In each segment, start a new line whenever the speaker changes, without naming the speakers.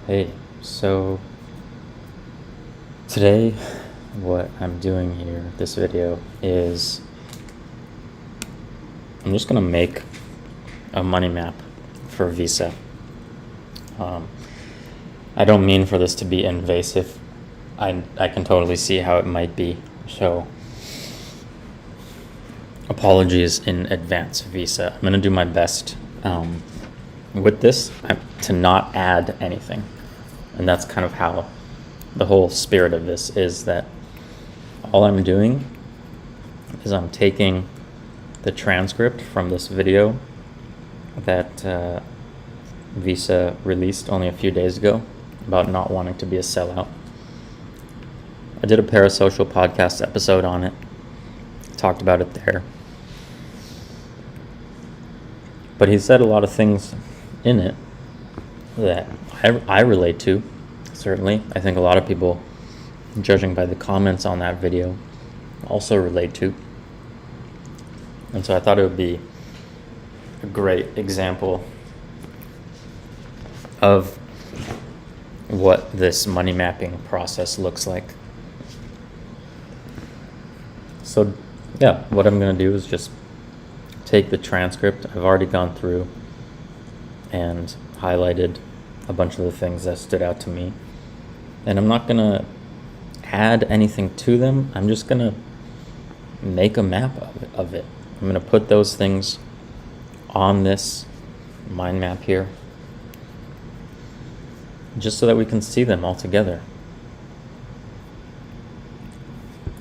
Hey, so today what I'm doing here, this video, is I'm just gonna make a money map for Visa. I don't mean for this to be invasive. I can totally see how it might be, so apologies in advance, Visa. I'm gonna do my best with this to not add anything. And that's kind of how the whole spirit of this is, that all I'm doing is I'm taking the transcript from this video that Visa released only a few days ago about not wanting to be a sellout. I did a Parasocial podcast episode on it, talked about it there. But he said a lot of things in it that I relate to, certainly. I think a lot of people, judging by the comments on that video, also relate to. And so I thought it would be a great example of what this money mapping process looks like. So yeah, what I'm going to do is just take the transcript I've already gone through and highlighted a bunch of the things that stood out to me. And I'm not going to add anything to them. I'm just going to make a map of it. I'm going to put those things on this mind map here, just so that we can see them all together.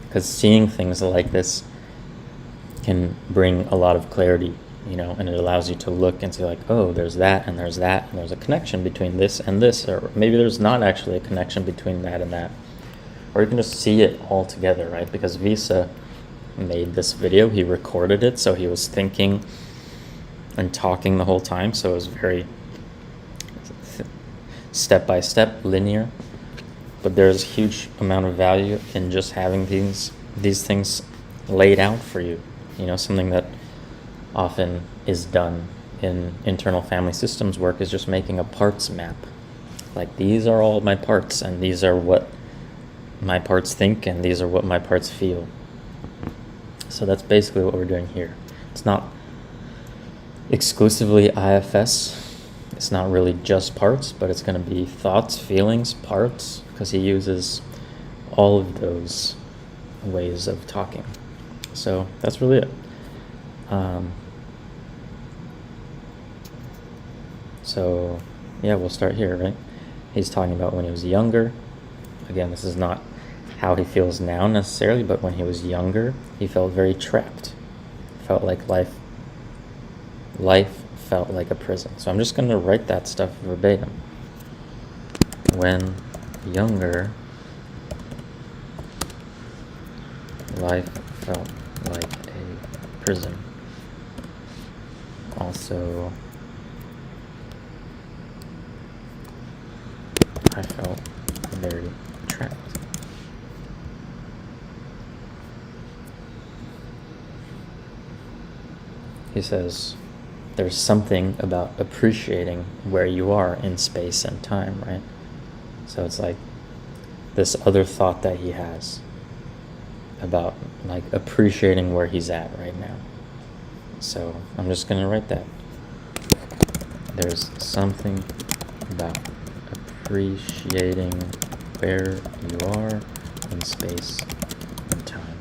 Because seeing things like this can bring a lot of clarity, and it allows you to look and say like, oh, there's that, and there's that, and there's a connection between this and this, or maybe there's not actually a connection between that and that. Or you can just see it all together, right? Because Visa made this video, he recorded it, so he was thinking and talking the whole time, so it was very step-by-step, linear. But there's a huge amount of value in just having these things laid out for you. Something that often is done in internal family systems work is just making a parts map. Like, these are all my parts, and these are what my parts think, and these are what my parts feel. So that's basically what we're doing here. It's not exclusively IFS. It's not really just parts, but it's going to be thoughts, feelings, parts, because he uses all of those ways of talking. So that's really it. So yeah, we'll start here, right? He's talking about when he was younger. Again, this is not how he feels now necessarily, but when he was younger, he felt very trapped. Felt like life felt like a prison. So I'm just going to write that stuff verbatim. When younger, life felt like a prison. Also, I felt very trapped. He says, there's something about appreciating where you are in space and time, right? So it's like this other thought that he has about like appreciating where he's at right now. So I'm just going to write that. There's something about appreciating where you are in space and time.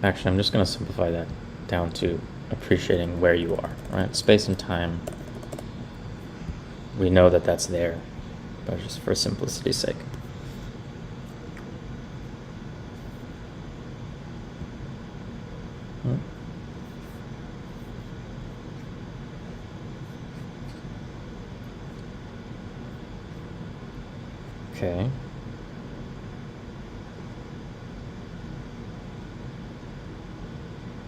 Actually, I'm just going to simplify that down to appreciating where you are, right? Space and time, we know that that's there, but just for simplicity's sake. Okay.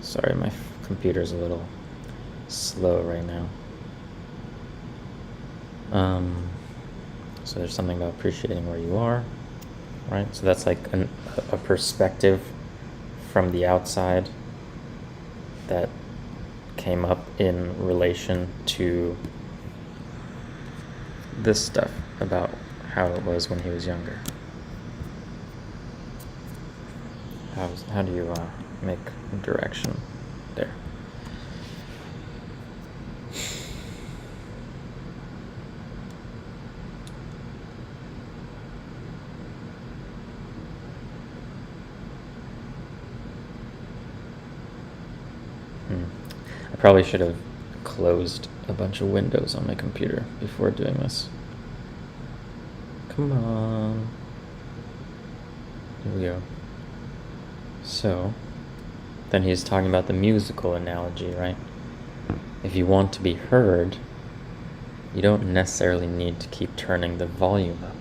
Sorry, my computer's a little slow right now. So there's something about appreciating where you are, right? So that's like a perspective from the outside that came up in relation to this stuff about how it was when he was younger. How do you make direction there? I probably should have closed a bunch of windows on my computer before doing this. Come on. Here we go. So, then he's talking about the musical analogy, right? If you want to be heard, you don't necessarily need to keep turning the volume up.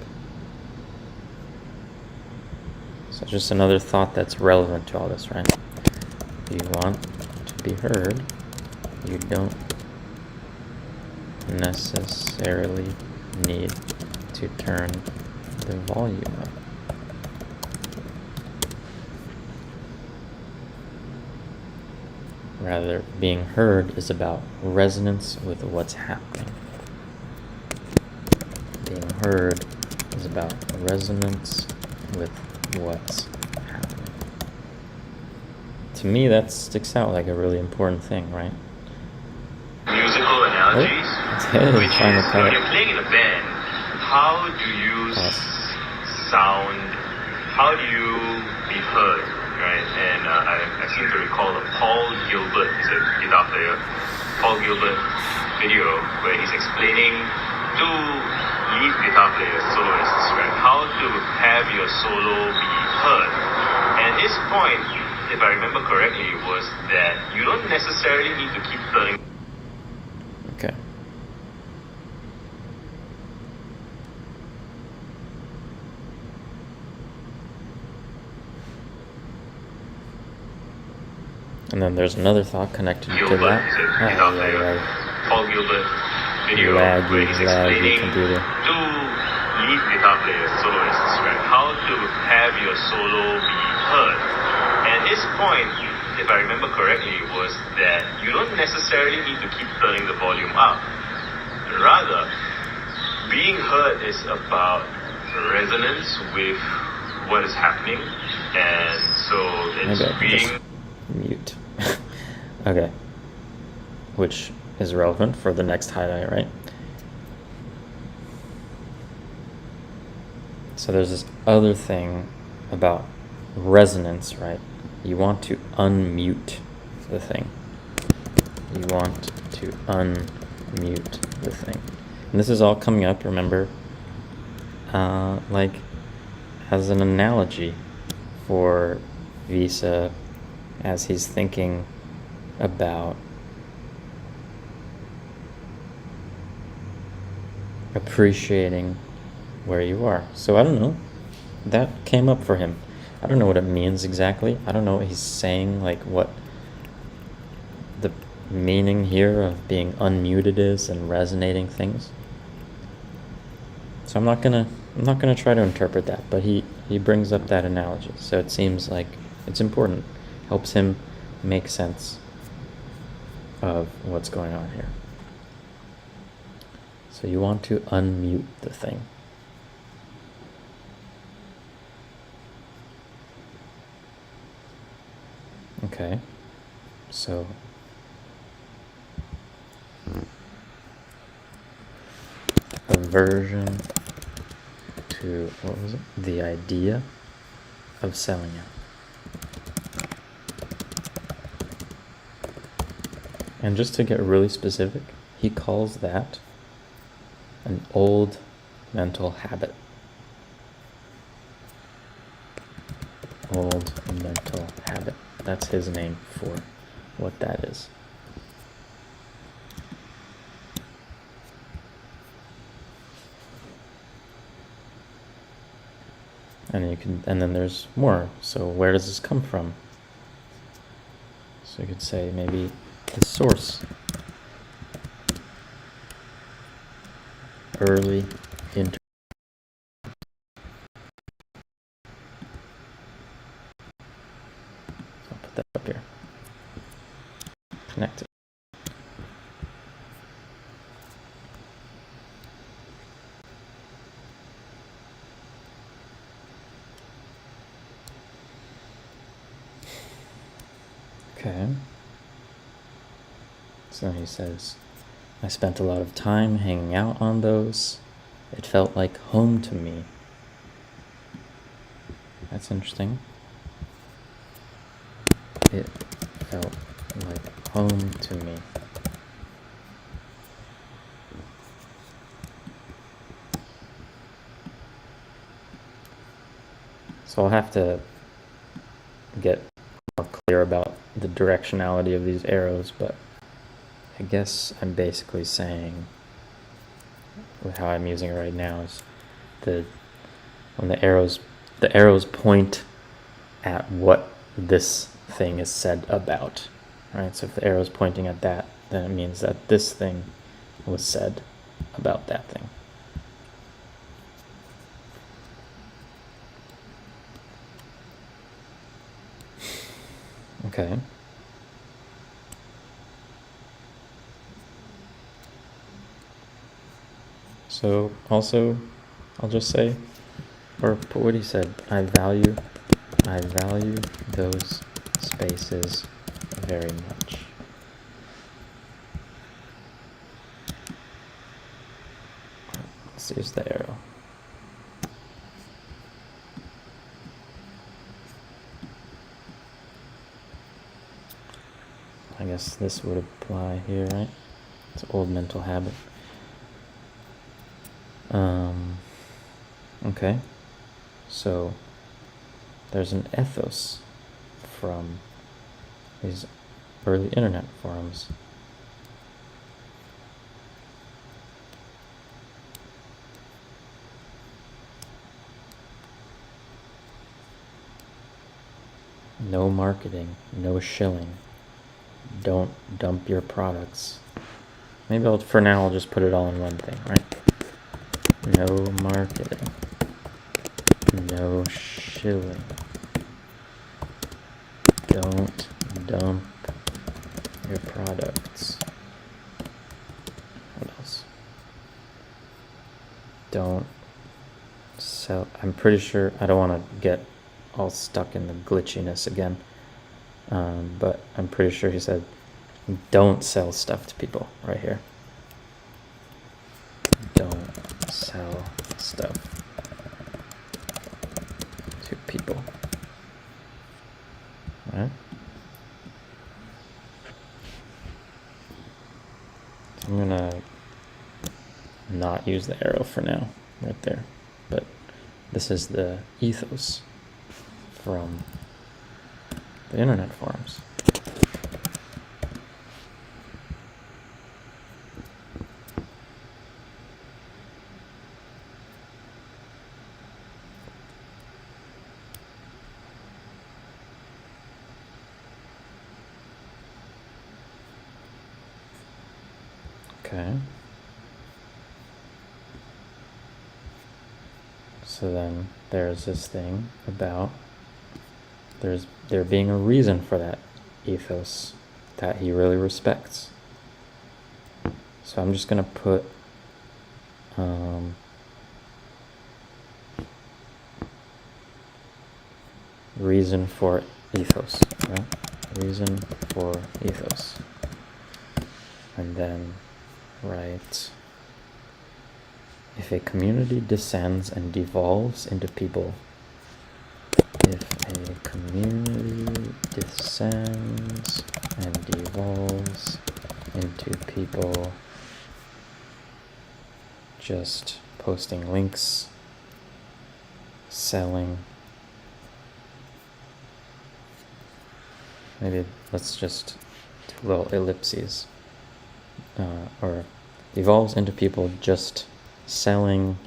So just another thought that's relevant to all this, right? If you want to be heard, you don't necessarily need to turn the volume up. Rather, being heard is about resonance with what's happening. Being heard is about resonance with what's happening. To me, that sticks out like a really important thing, right?
Musical analogies, which is when you're playing in a band, how do you sound, how do you be heard, right? And I seem to recall a Paul Gilbert, he's a guitar player, Paul Gilbert video where he's explaining to lead guitar players, soloists, right, how to have your solo be heard. And his point, if I remember correctly, was that you don't necessarily need to keep turning.
Okay. And then there's another thought connected to that.
Paul Gilbert video where he's explaining
computer.
to lead guitar players, soloists, right, how to have your solo be heard. And his point, if I remember correctly, was that you don't necessarily need to keep turning the volume up. Rather, being heard is about resonance with what is happening, and so it's being
mute. Okay. Which is relevant for the next highlight, right? So there's this other thing about resonance, right? You want to unmute the thing. You want to unmute the thing. And this is all coming up, remember, like as an analogy for Visa as he's thinking about appreciating where you are. So I don't know. That came up for him. I don't know what it means exactly. I don't know what he's saying, like what the meaning here of being unmuted is and resonating things. So I'm not gonna try to interpret that, but he brings up that analogy. So it seems like it's important. Helps him make sense of what's going on here. So you want to unmute the thing. Okay, so aversion to, what was it? The idea of selling it. And just to get really specific, he calls that an old mental habit. Old mental habit. That's his name for what that is. And then there's more. So where does this come from? So you could say maybe the source. Early inter. I'll put that up here. Connect it. Okay. So he says, I spent a lot of time hanging out on those. It felt like home to me. That's interesting. It felt like home to me. So I'll have to get more clear about the directionality of these arrows, but I guess I'm basically saying, with how I'm using it right now, is when the arrows point at what this thing is said about, right? So if the arrow is pointing at that, then it means that this thing was said about that thing. Okay. So also, I'll just say, or put what he said, I value those spaces very much. Let's use the arrow. I guess this would apply here, right? It's an old mental habit. Okay, so there's an ethos from these early internet forums. No marketing, no shilling. Don't dump your products. Maybe for now I'll just put it all in one thing, right? No marketing, no shilling. Don't dump your products. What else? Don't sell. I'm pretty sure I don't want to get all stuck in the glitchiness again. But I'm pretty sure he said, don't sell stuff to people right here. Don't sell stuff to people. All right? So I'm gonna not use the arrow for now, right there. But this is the ethos from the internet forums. Okay. So then there's this thing about there being a reason for that ethos that he really respects. So I'm just gonna put reason for ethos, right? Reason for ethos. And then write, if a community descends and devolves into people, if a community descends and devolves into people just posting links, selling, maybe let's just do little ellipses, or evolves into people just selling ...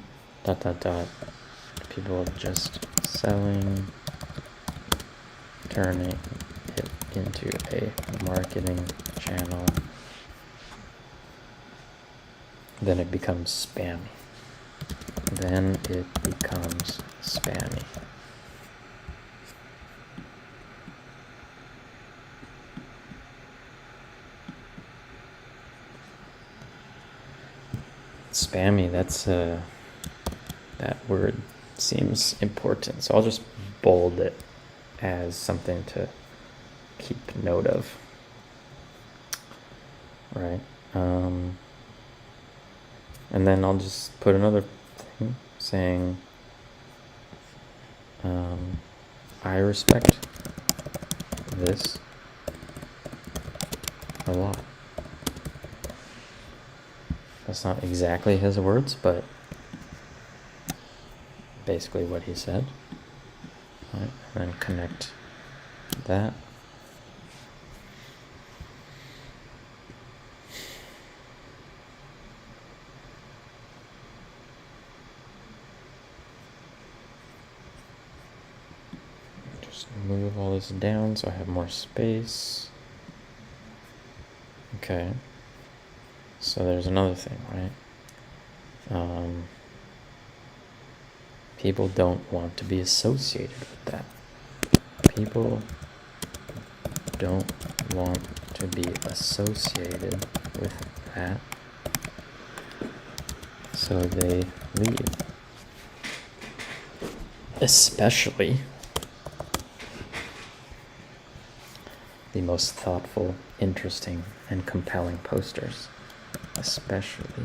people just selling, turning it into a marketing channel, then it becomes spammy. Spammy, that's that word seems important, so I'll just bold it as something to keep note of, right? And then I'll just put another thing saying, I respect this a lot. That's not exactly his words, but basically what he said. Right, and then connect that. Just move all this down so I have more space. Okay. So there's another thing, right? People don't want to be associated with that. People don't want to be associated with that, so they leave. Especially the most thoughtful, interesting, and compelling posters. Especially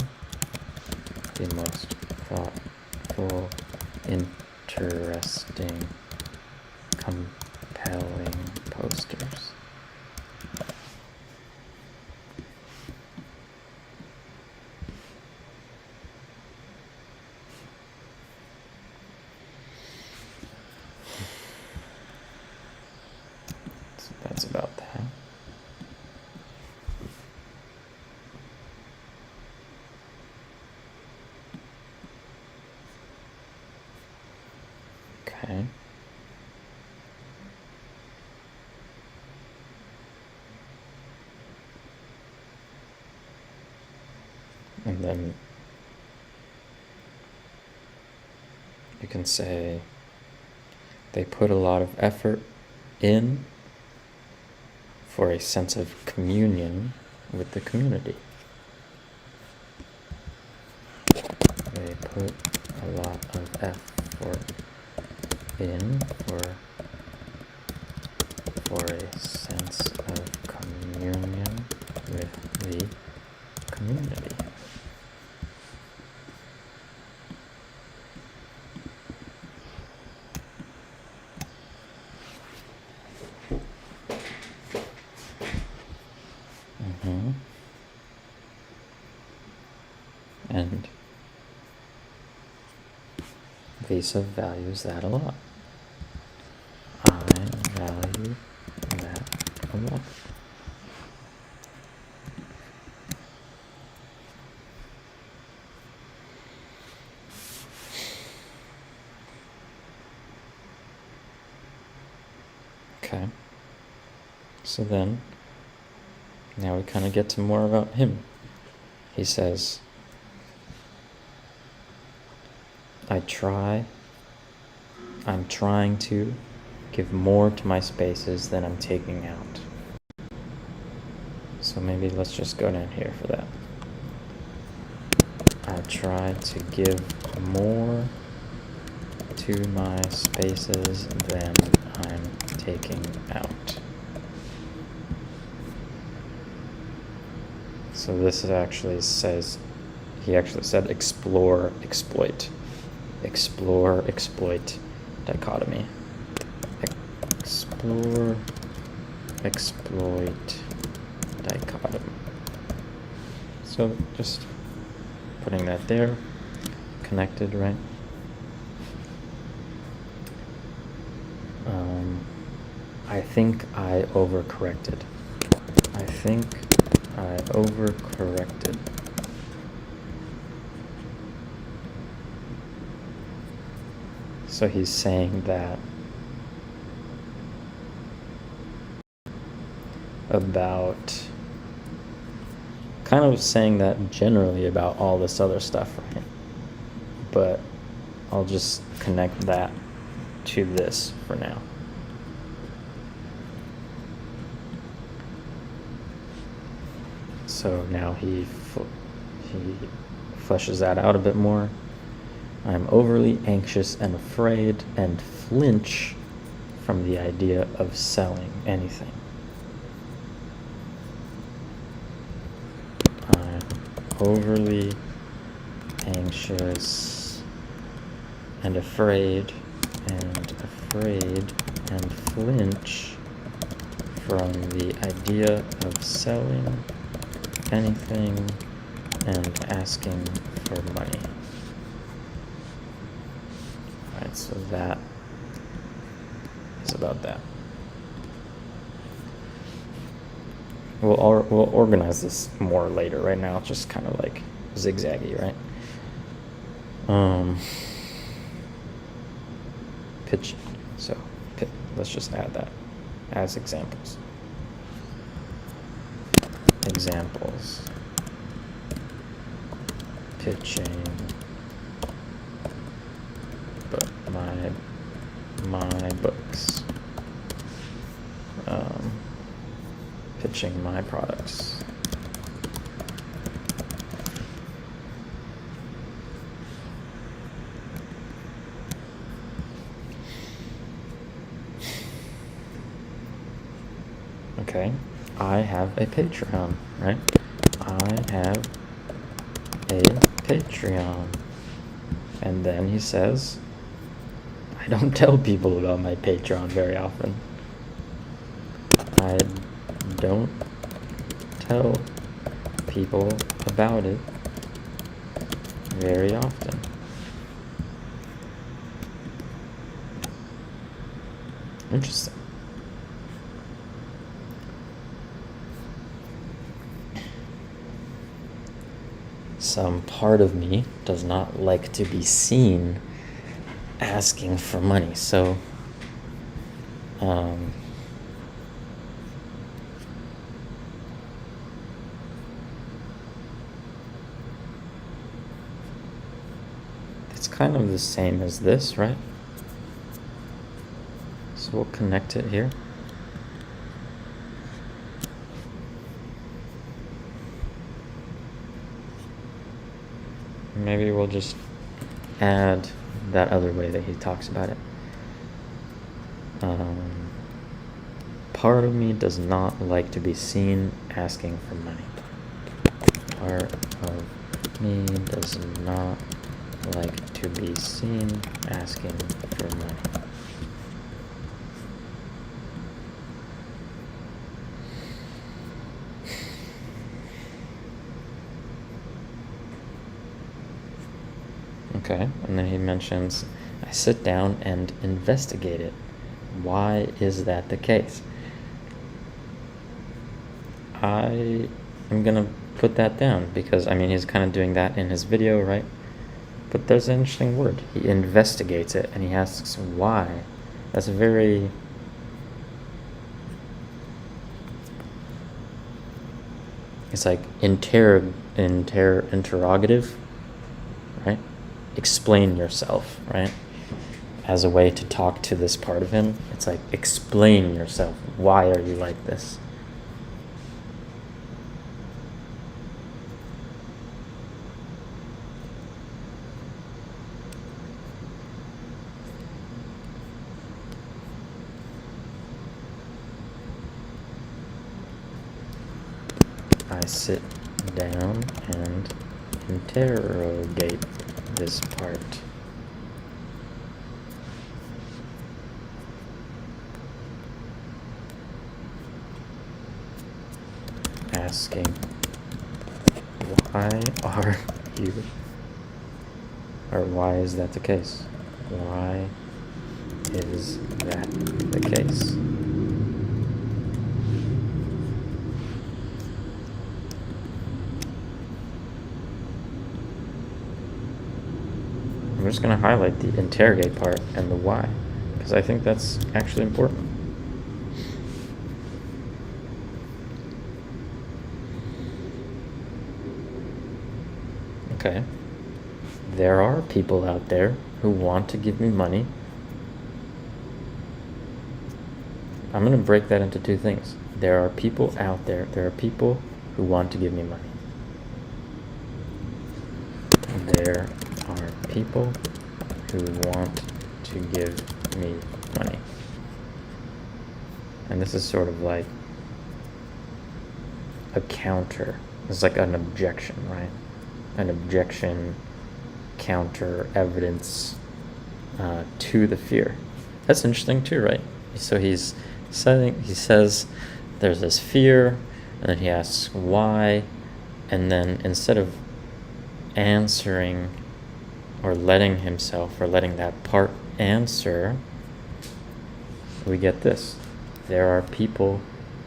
the most thoughtful, interesting, compelling posters. So that's about that. Okay. And then you can say they put a lot of effort in for a sense of communion with the community. They put a lot of effort in for a sense of communion with the community. And Visa values that a lot. I value that a lot. Okay. So then, now we kind of get to more about him. He says, I'm trying to give more to my spaces than I'm taking out. So maybe let's just go down here for that. I try to give more to my spaces than I'm taking out. So this actually says, he actually said explore, exploit. Explore, exploit dichotomy. Explore, exploit dichotomy. So just putting that there, connected, right? I think I overcorrected. So he's saying that about, kind of saying that generally about all this other stuff, right? But I'll just connect that to this for now. So now he fleshes that out a bit more. I'm overly anxious and afraid and flinch from the idea of selling anything. overly anxious and afraid and flinch from the idea of selling anything and asking for money. Alright, so that is about that. We'll organize this more later. Right now it's just kind of like zigzaggy, right? Pitch. So let's just add that as examples. Examples. Pitching. But my books. Pitching my products. Okay, I have a Patreon, right? I have a Patreon. And then he says, I don't tell people about my Patreon very often. I don't tell people about it very often. Interesting. Some part of me does not like to be seen asking for money, so it's kind of the same as this, right? So we'll connect it here. Maybe we'll just add that other way that he talks about it. Part of me does not like to be seen asking for money. Part of me does not like to be seen asking for money. Okay, and then he mentions, I sit down and investigate it. Why is that the case? I am going to put that down because, I mean, he's kind of doing that in his video, right? But there's an interesting word. He investigates it and he asks why. That's a very... It's like interrogative, right? Explain yourself, right? As a way to talk to this part of him. It's like, explain yourself. Why are you like this? I sit down and interrogate this part. Asking, why are you, or why is that the case? Why is that the case? I'm just going to highlight the interrogate part and the why, because I think that's actually important. Okay. There are people out there who want to give me money. I'm going to break that into two things. There are people out there are people who want to give me money. There are people who want to give me money. And this is sort of like a counter. It's like an objection, right? an objection, counter evidence to the fear. That's interesting too, right? So he says there's this fear, and then he asks why, and then instead of answering or letting that part answer, we get this. There are people,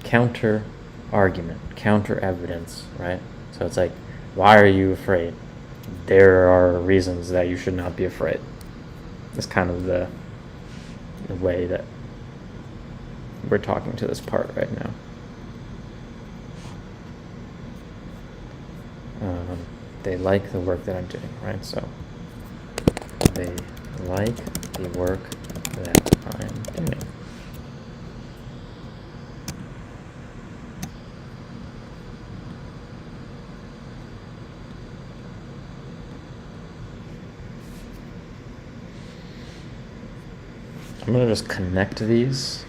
counter argument, counter evidence, right? So it's like, why are you afraid? There are reasons that you should not be afraid. It's kind of the way that we're talking to this part right now. They like the work that I'm doing, right? So they like the work that I'm doing. I'm going to just connect these,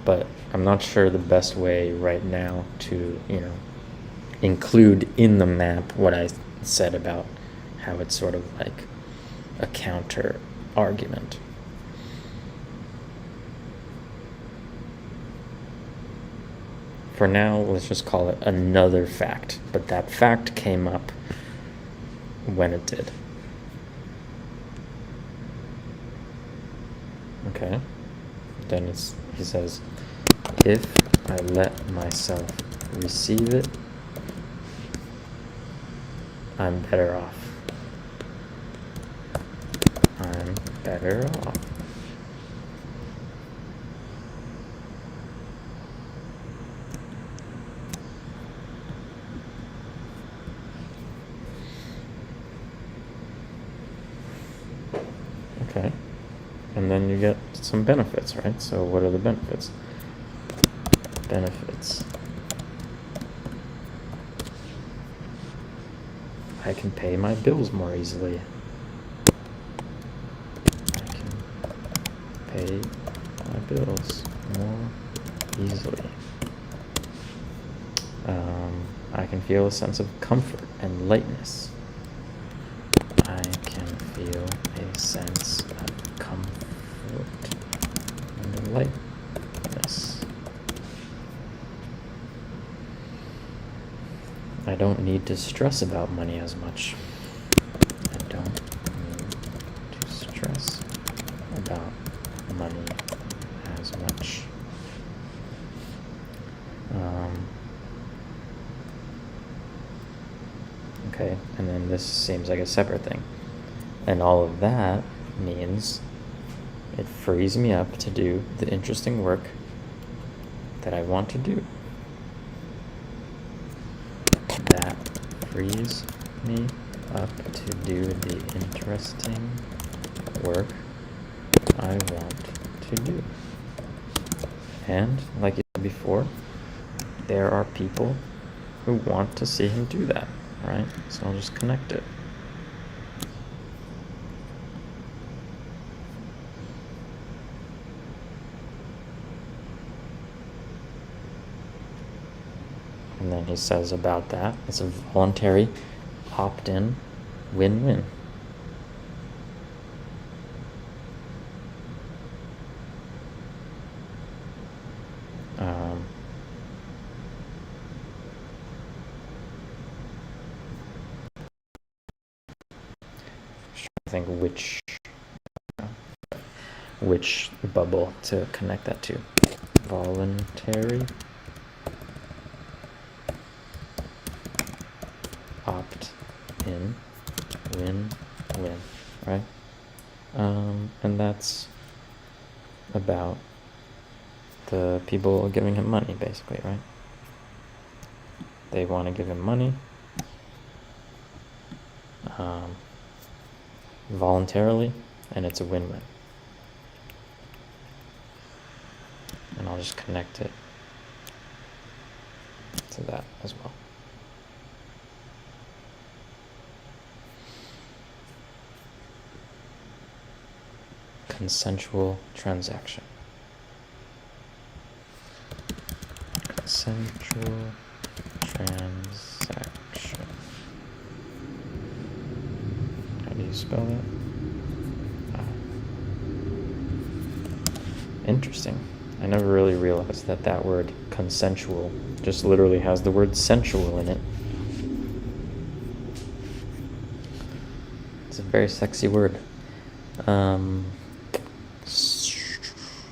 but I'm not sure the best way right now to, include in the map what I said about how it's sort of like a counter argument. For now, let's just call it another fact, but that fact came up when it did. Okay, then he says, if I let myself receive it, I'm better off. I'm better off. Okay. And then you get some benefits, right? So what are the benefits? Benefits. I can pay my bills more easily. I can pay my bills more easily. I can feel a sense of comfort and lightness. I can feel a sense of comfort and lightness. I don't need to stress about money as much. I don't need to stress about money as much. Okay, and then this seems like a separate thing. And all of that means it frees me up to do the interesting work that I want to do. That frees me up to do the interesting work I want to do. And, like you said before, there are people who want to see him do that, right? So I'll just connect it. And then he says about that, it's a voluntary opt-in win-win. I think which bubble to connect that to. Voluntary opt-in win-win, right? And that's about the people giving him money, basically, right? They want to give him money voluntarily, and it's a win-win. And I'll just connect it to that as well. Consensual transaction. Consensual transaction. spell that? Interesting. I never really realized that that word consensual just literally has the word sensual in it. It's a very sexy word.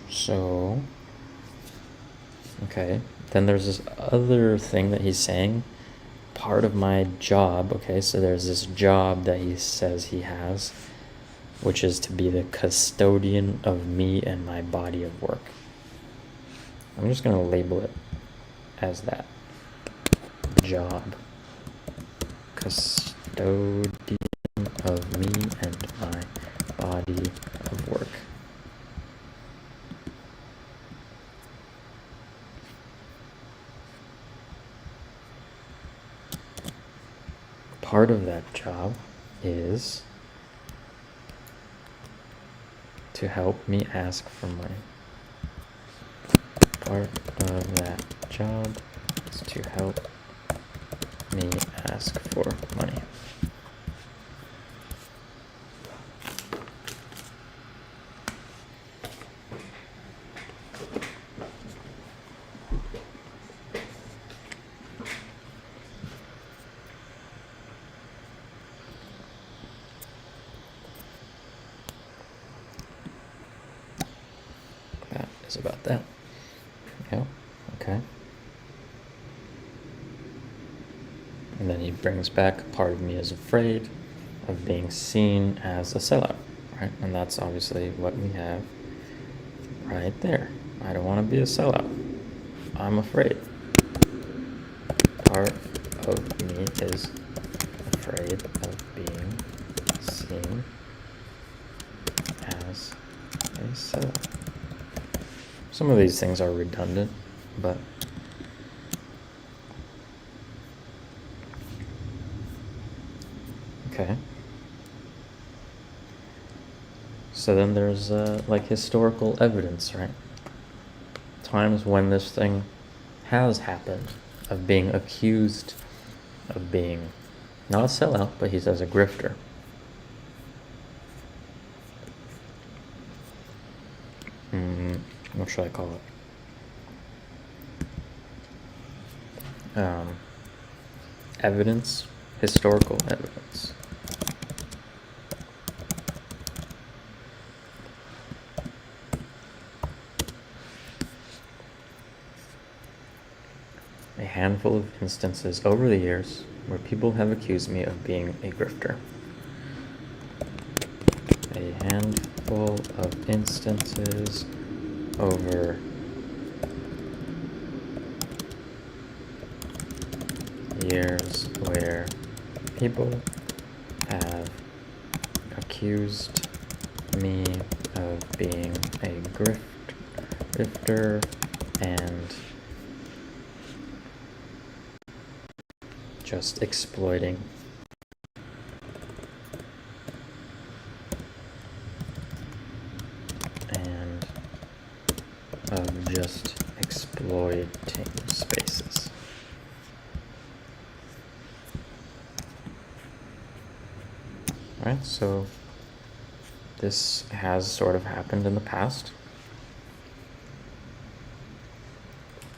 So, okay. Then there's this other thing that he's saying. Part of my job, okay, so there's this job that he says he has, which is to be the custodian of me and my body of work. I'm just going to label it as that. Job. Custodian of me and my body of work. Part of that job is to help me ask for money. Part of that job is to help me ask for money. That is about that. Yeah, okay. And then he brings back, part of me is afraid of being seen as a sellout, right? And that's obviously what we have right there. I don't want to be a sellout. I'm afraid. Part of me is afraid of being seen as a sellout. Some of these things are redundant, but okay. So then there's like historical evidence, right? Times when this thing has happened, of being accused of being not a sellout, but he says a grifter. What should I call it? Evidence, historical evidence. A handful of instances over the years where people have accused me of being a grifter. A handful of instances over years where people have accused me of being a grifter and just exploiting and of just exploiting spaces. Alright, so this has sort of happened in the past,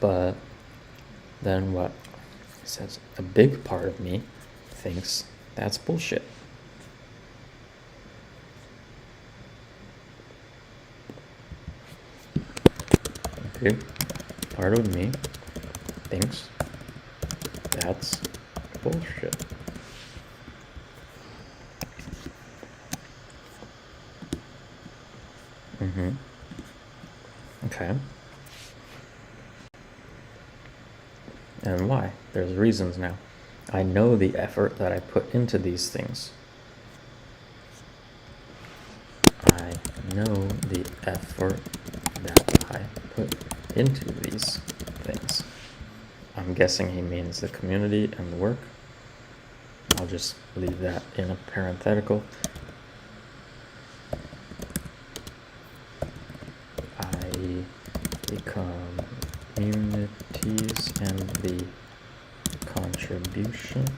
but then what? It says a big part of me thinks that's bullshit. A big part of me thinks that's bullshit. Okay. And why? There's reasons now. I know the effort that I put into these things. I know the effort that I put into these things. I'm guessing he means the community and the work. I'll just leave that in a parenthetical. The communities and the contributions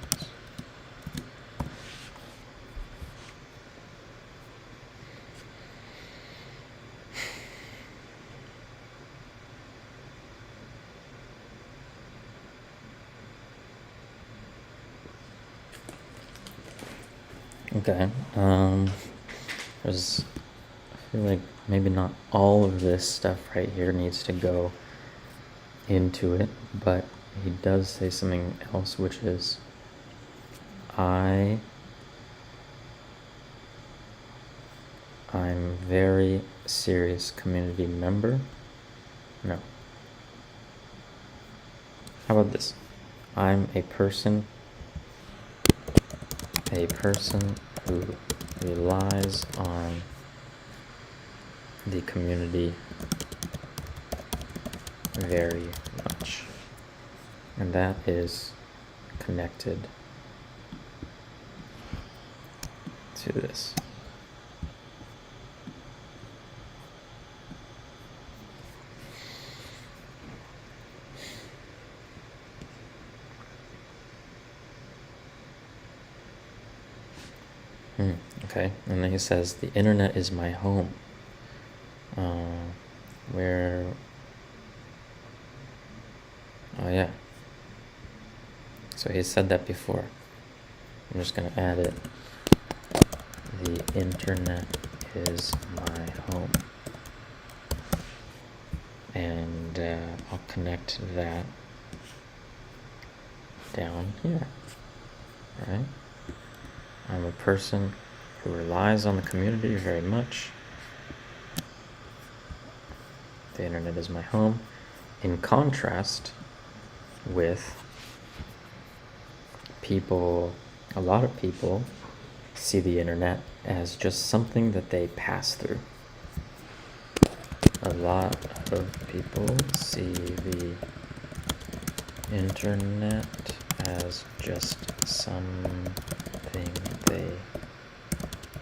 Okay. There's, I feel like maybe not all of this stuff right here needs to go into it, but he does say something else, which is, I'm very serious community member. No. How about this? I'm a person who relies on the community very much. And that is connected to this. Okay, and then he says, the internet is my home. Where... Oh yeah. So he said that before. I'm just going to add it. The internet is my home. And I'll connect that down here. Right? I'm a person who relies on the community very much. The internet is my home. In contrast with people, a lot of people see the internet as just something that they pass through. A lot of people see the internet as just something they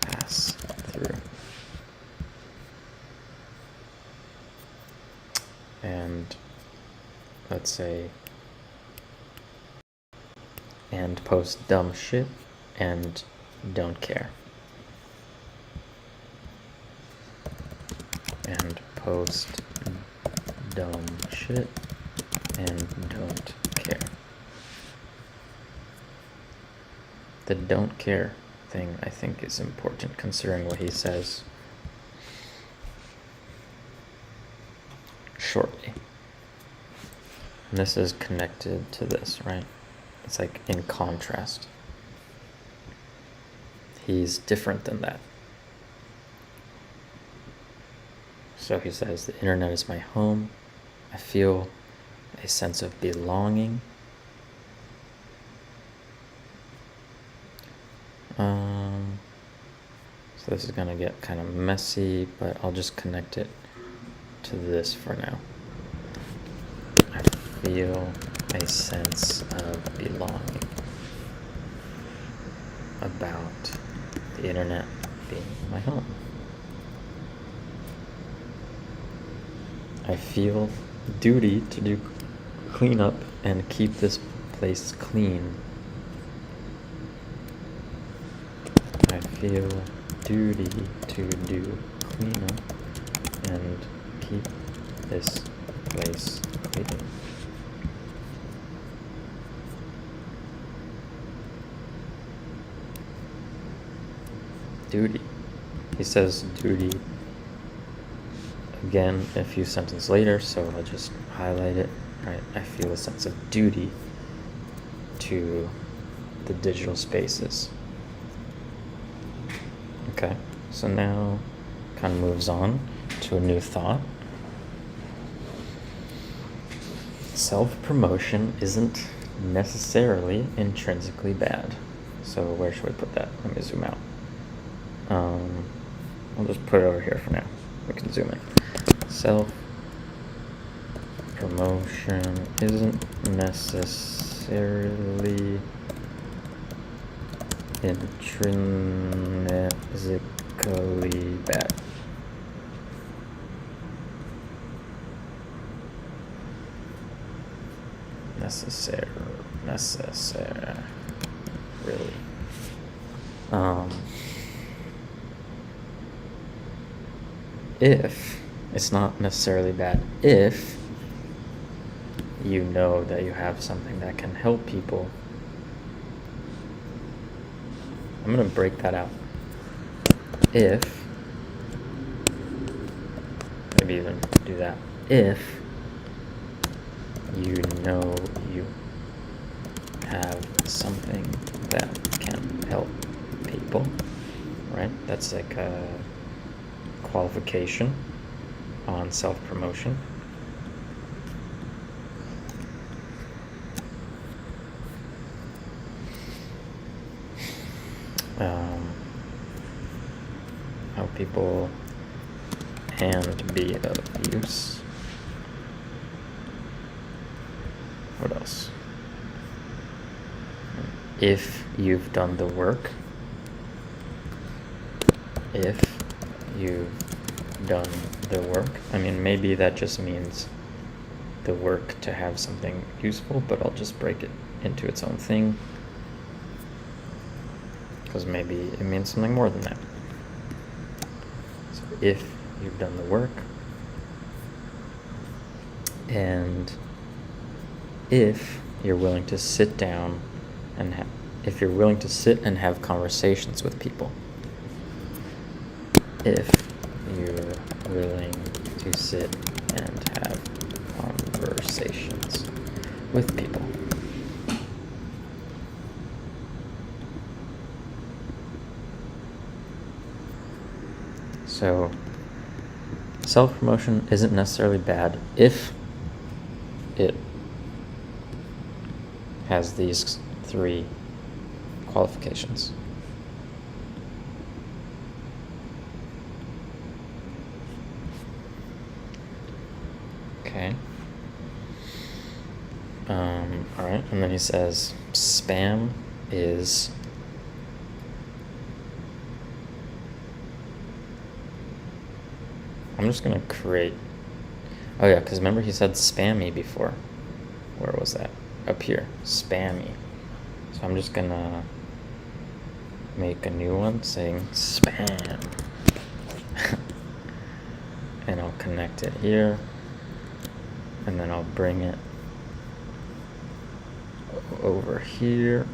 pass through. And let's say, and post dumb shit and don't care. And post dumb shit and don't care. The don't care thing, I think, is important considering what he says shortly. And this is connected to this, right? It's like in contrast. He's different than that. So he says, the internet is my home. I feel a sense of belonging. So this is going to get kind of messy, but I'll just connect it to this for now. I feel a sense of belonging about the internet being my home. I feel duty to do cleanup and keep this place clean. I feel duty to do cleanup and keep this place clean. Duty. He says duty again a few sentences later, so I'll just highlight it. Right? I feel a sense of duty to the digital spaces. Okay, so now kind of moves on to a new thought. Self-promotion isn't necessarily intrinsically bad. So where should we put that? Let me zoom out. I'll just put it over here for now. We can zoom in. Self-promotion isn't necessarily intrinsically bad. Necessary, really. If it's not necessarily bad, if you know that you have something that can help people I'm going to break that out. If, maybe even do that. If you know you have something that can help people, right? That's like a qualification on self-promotion. Help people and be of use. What else? If you've done the work. If you've done the work. I mean, maybe that just means the work to have something useful, but I'll just break it into its own thing, because maybe it means something more than that. So if you've done the work, and if you're willing to sit down and if you're willing to sit and have conversations with people. If you're willing to sit and have conversations with people. So, self-promotion isn't necessarily bad if it has these 3 qualifications. Okay. All right, and then he says spam is I'm just gonna create. Oh yeah, because remember he said spammy before. Where was that? Up here, spammy. So I'm just gonna make a new one saying spam. And I'll connect it here. And then I'll bring it over here.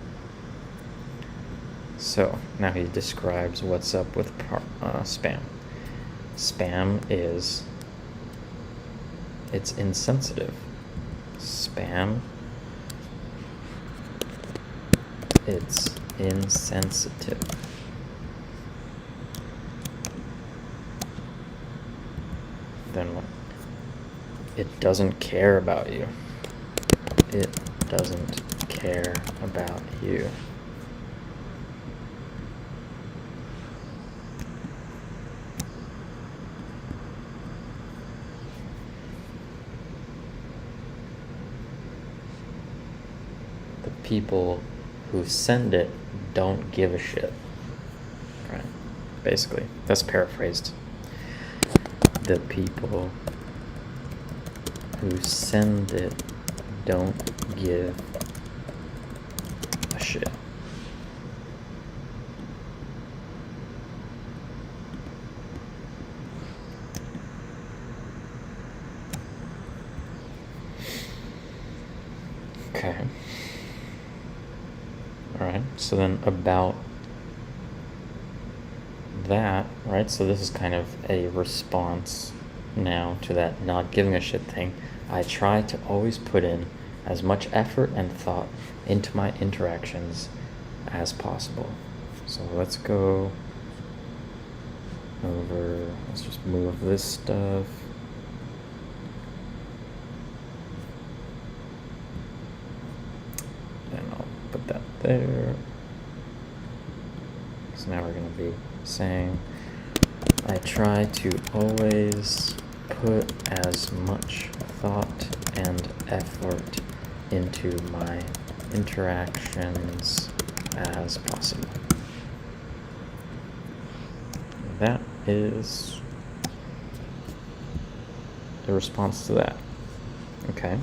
So now he describes what's up with spam. Spam is, it's insensitive. Spam, it's insensitive. Then what? It doesn't care about you. It doesn't care about you. The people who send it don't give a shit. Right? Basically, that's paraphrased. The people who send it don't give a shit. Okay. All right, so then about that, right? So this is kind of a response now to that not giving a shit thing. I try to always put in as much effort and thought into my interactions as possible. So let's go over, let's just move this stuff. And I'll put that there. So now we're going to be saying, I try to always put as much thought and effort into my interactions as possible. That is the response to that. Okay.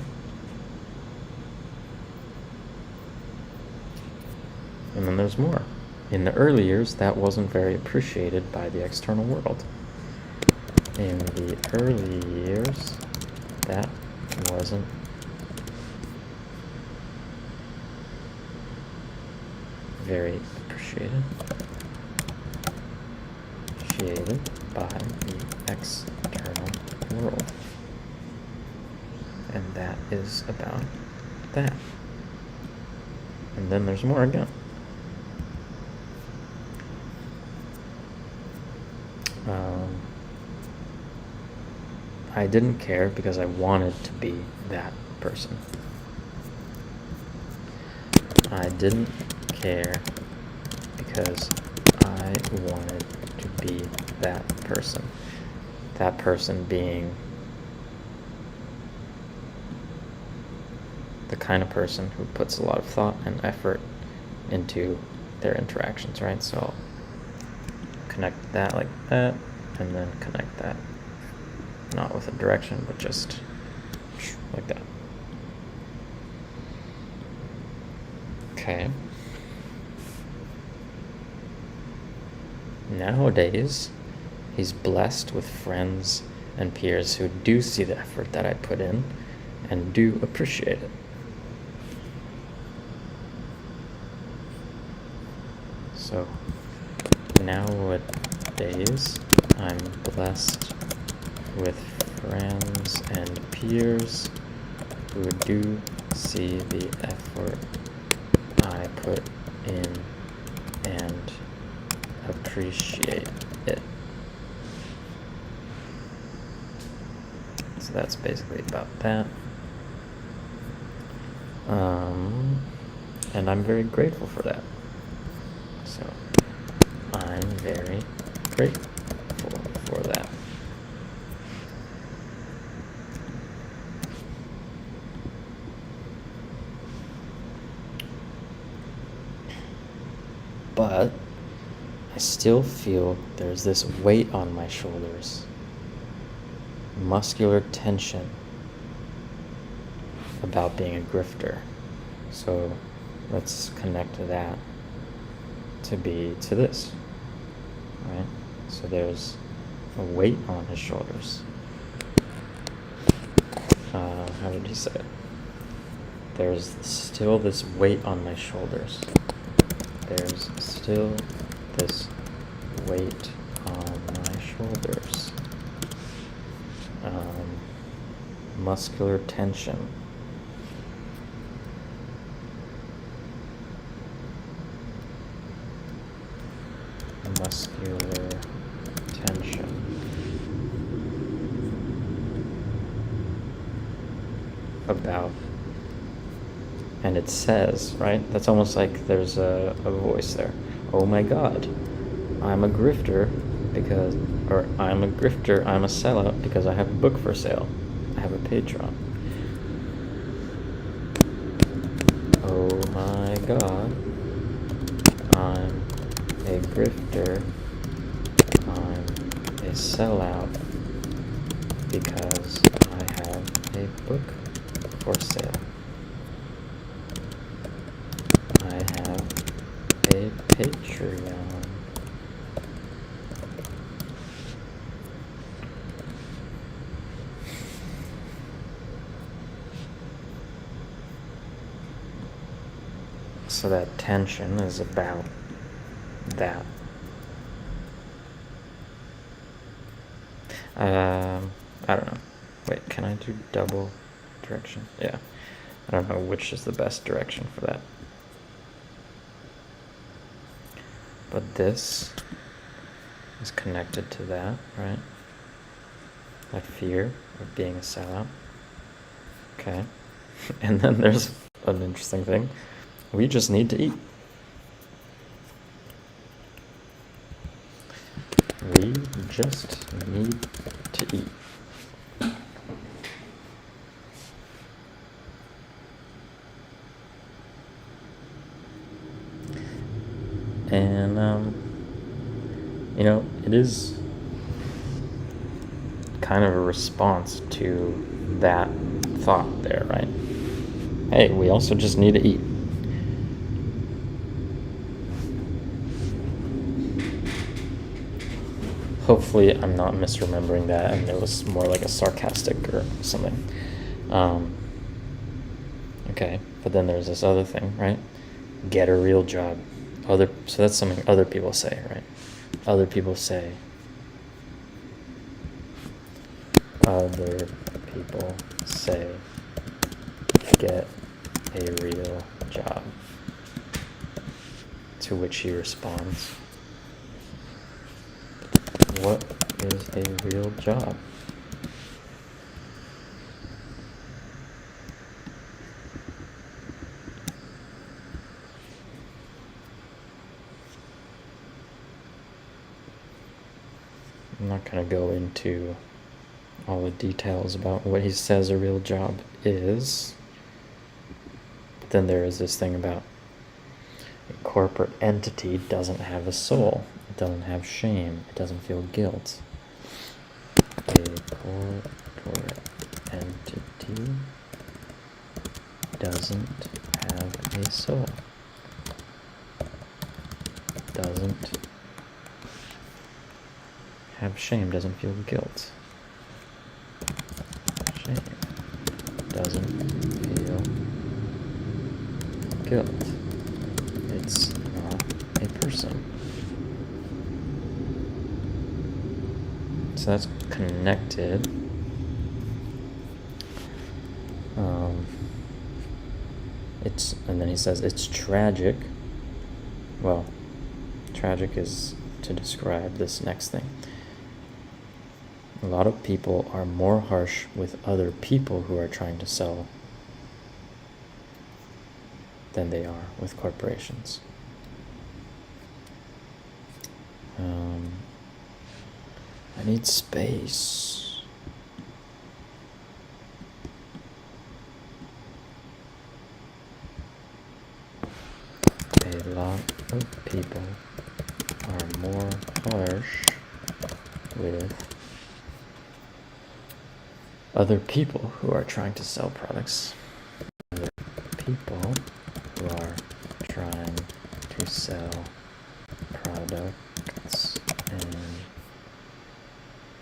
And then there's more. In the early years, that wasn't very appreciated by the external world. In the early years, that wasn't very appreciated by the external world. And that is about that. And then there's more again. I didn't care because I wanted to be that person. I didn't care because I wanted to be that person. That person being the kind of person who puts a lot of thought and effort into their interactions, right? So I'll connect that like that, and then connect that, not with a direction, but just like that. Okay. Nowadays, he's blessed with friends and peers who do see the effort that I put in and do appreciate it. So, nowadays, I'm blessed with friends and peers who do see the effort I put in and appreciate it. So that's basically about that. And I'm very grateful for that. So I'm very grateful for that. But I still feel there's this weight on my shoulders, muscular tension about being a grifter. So let's connect that to this, right? So there's a weight on his shoulders. How did he say it? There's still this weight on my shoulders. There's still this weight on my shoulders. Muscular tension. Muscular tension. About, and it says, right? That's almost like there's a voice there. Oh my God, I'm a grifter I'm a sellout because I have a book for sale. I have a Patreon. Oh my God, I'm a grifter. I'm a sellout because I have a book for sale. I have a Patreon. So that tension is about that. I don't know. Wait, can I do double direction? Yeah. I don't know which is the best direction for that. But this is connected to that, right? That fear of being a sellout. Okay. And then there's an interesting thing. We just need to eat. We just need to eat. And, it is kind of a response to that thought there, right? Hey, we also just need to eat. Hopefully I'm not misremembering that and it was more like a sarcastic or something. Okay, but then there's this other thing, right? Get a real job. So that's something other people say, right? Other people say. Other people say, get a real job. To which he responds, what is a real job? I'm not going to go into all the details about what he says a real job is. But then there is this thing about a corporate entity doesn't have a soul. It doesn't have shame. It doesn't feel guilt. A corporate entity doesn't have a soul. Doesn't have shame, doesn't feel guilt. Shame doesn't feel guilt. It's not a person. So that's connected. And then he says it's tragic. Well, tragic is to describe this next thing. A lot of people are more harsh with other people who are trying to sell than they are with corporations. I need space. A lot of people are more harsh with other people who are trying to sell products. Other people who are trying to sell products and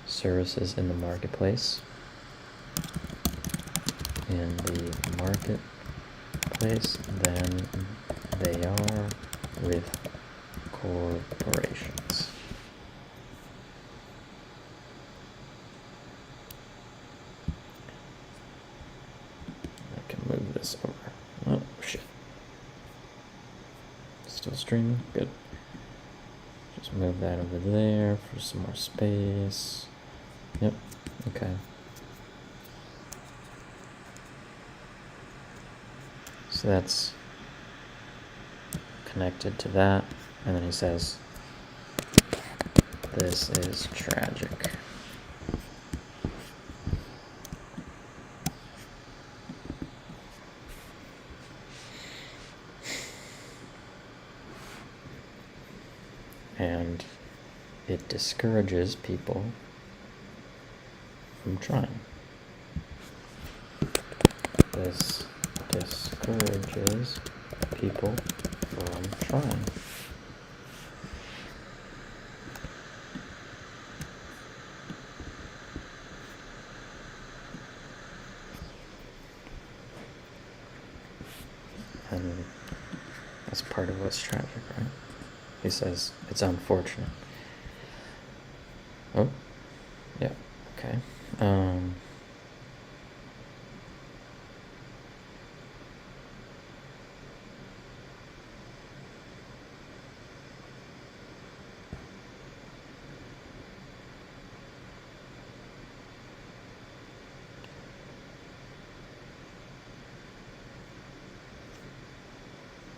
services in the marketplace. In the marketplace than they are with corporations. I can move this over. Oh, shit. Still streaming? Good. Just move that over there for some more space. Yep, okay. So that's connected to that. And then he says, this is tragic. And it discourages people from trying. This discourages people from trying. And that's part of what's tragic, right? He says it's unfortunate. Oh, yeah, okay.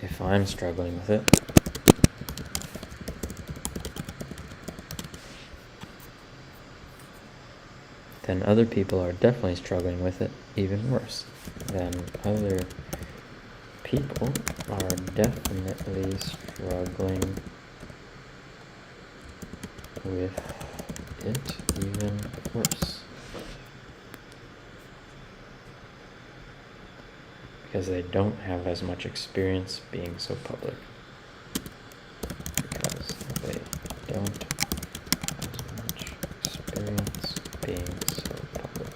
If I'm struggling with it, then other people are definitely struggling with it even worse. Then other people are definitely struggling with it even worse. Because they don't have as much experience being so public. Because they don't have as much experience being so public.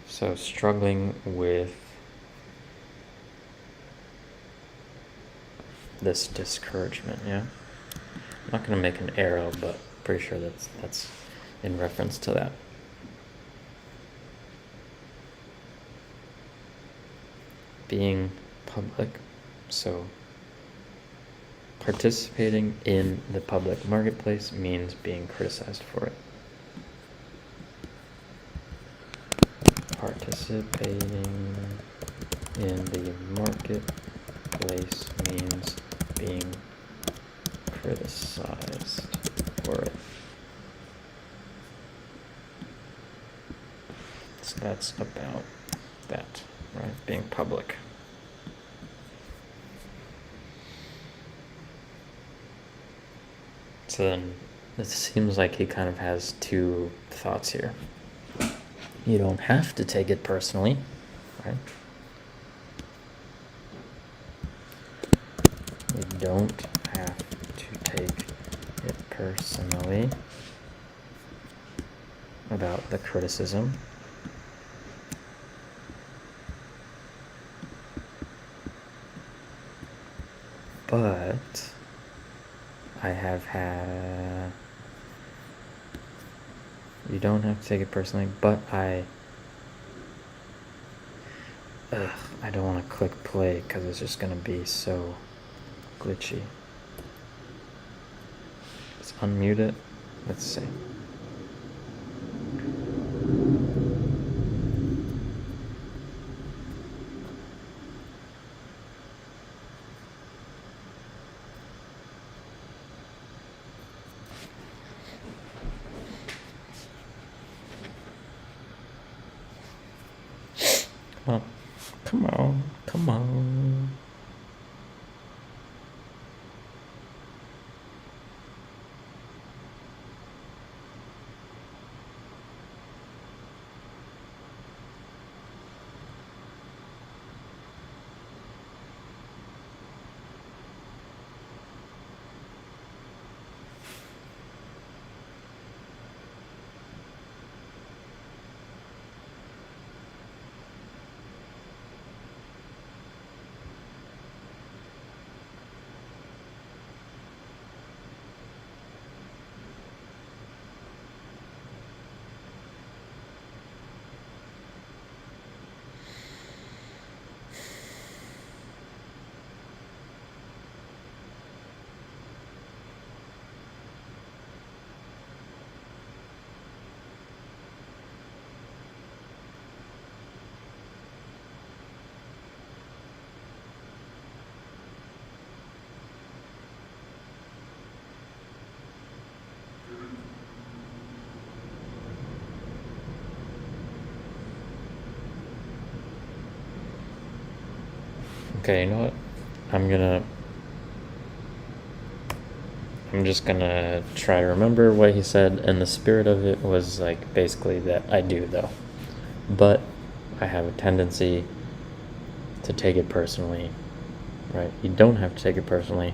So struggling with this discouragement, yeah? I'm not going to make an arrow, but pretty sure that's in reference to that. Being public, so participating in the public marketplace means being criticized for it. Participating in the marketplace means being criticized for it. So that's about that, right? Being public. So then it seems like he kind of has two thoughts here. You don't have to take it personally, right? You don't have to take it personally about the criticism. But I have had... You don't have to take it personally, but I don't want to click play because it's just going to be so glitchy. Let's unmute it. Let's see. Well, come on, come on. Okay, you know what? I'm just gonna try to remember what he said, and the spirit of it was like basically that I do though. But I have a tendency to take it personally, right? You don't have to take it personally.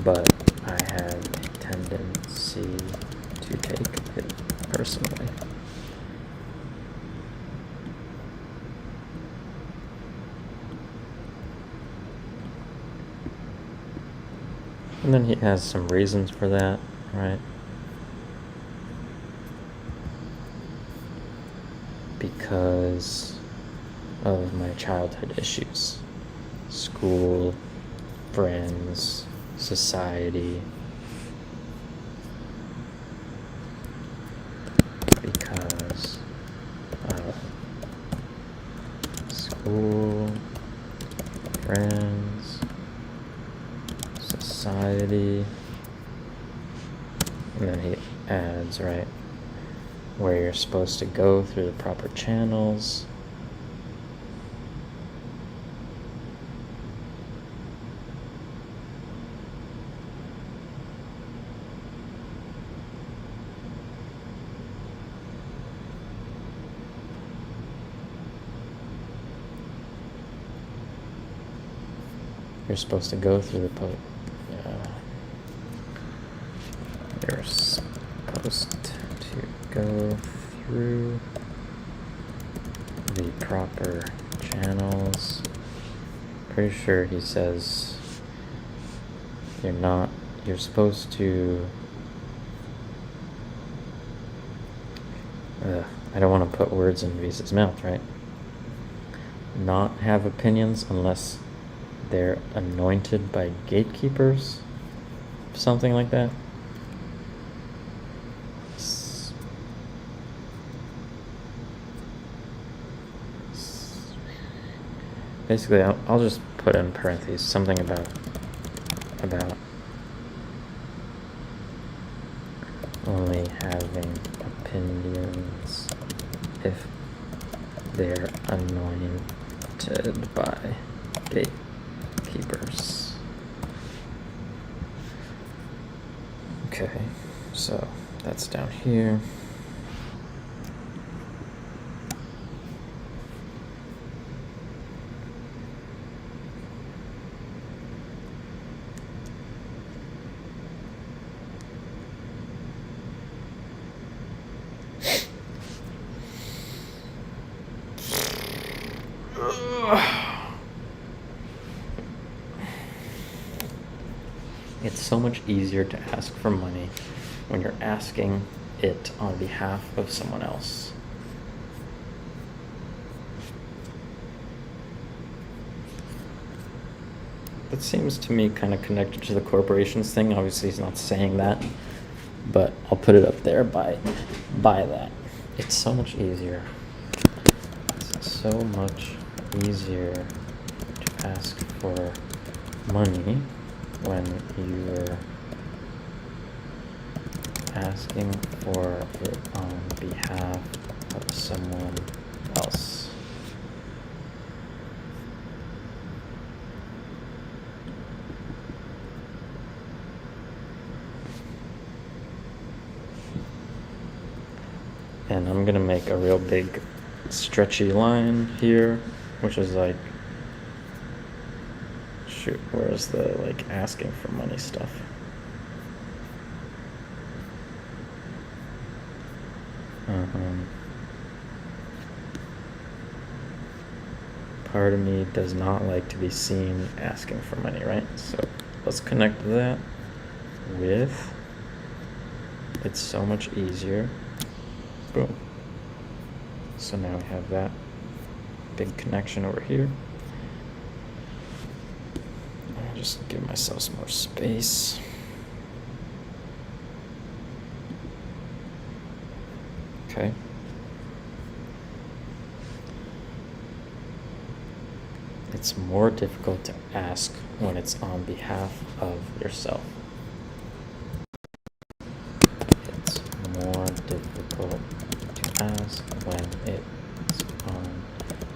But I have a tendency to take it personally. And then he has some reasons for that, right? Because of my childhood issues. School, friends, society. Because of school, friends, society, and then he adds, right, where you're supposed to go through the proper channels. You're supposed to go through the you're supposed to go through the proper channels. Pretty sure he says you're supposed to, I don't want to put words in Visa's mouth, right? Not have opinions unless they're anointed by gatekeepers, something like that. Basically, I'll just put in parentheses something about only having opinions if they're anointed by gatekeepers. Okay, so that's down here. It's so much easier to ask for money when you're asking it on behalf of someone else. That seems to me kind of connected to the corporations thing. Obviously, he's not saying that, but I'll put it up there by that. It's so much easier. It's so much easier to ask for money when you're asking for it on behalf of someone else. And I'm gonna make a real big stretchy line here, which is like, shoot, where's the like asking for money stuff? Part of me does not like to be seen asking for money, right? So let's connect that with, it's so much easier. Boom. So now we have that big connection over here. I'll just give myself some more space. Okay. It's more difficult to ask when it's on behalf of yourself. It's more difficult to ask when it's on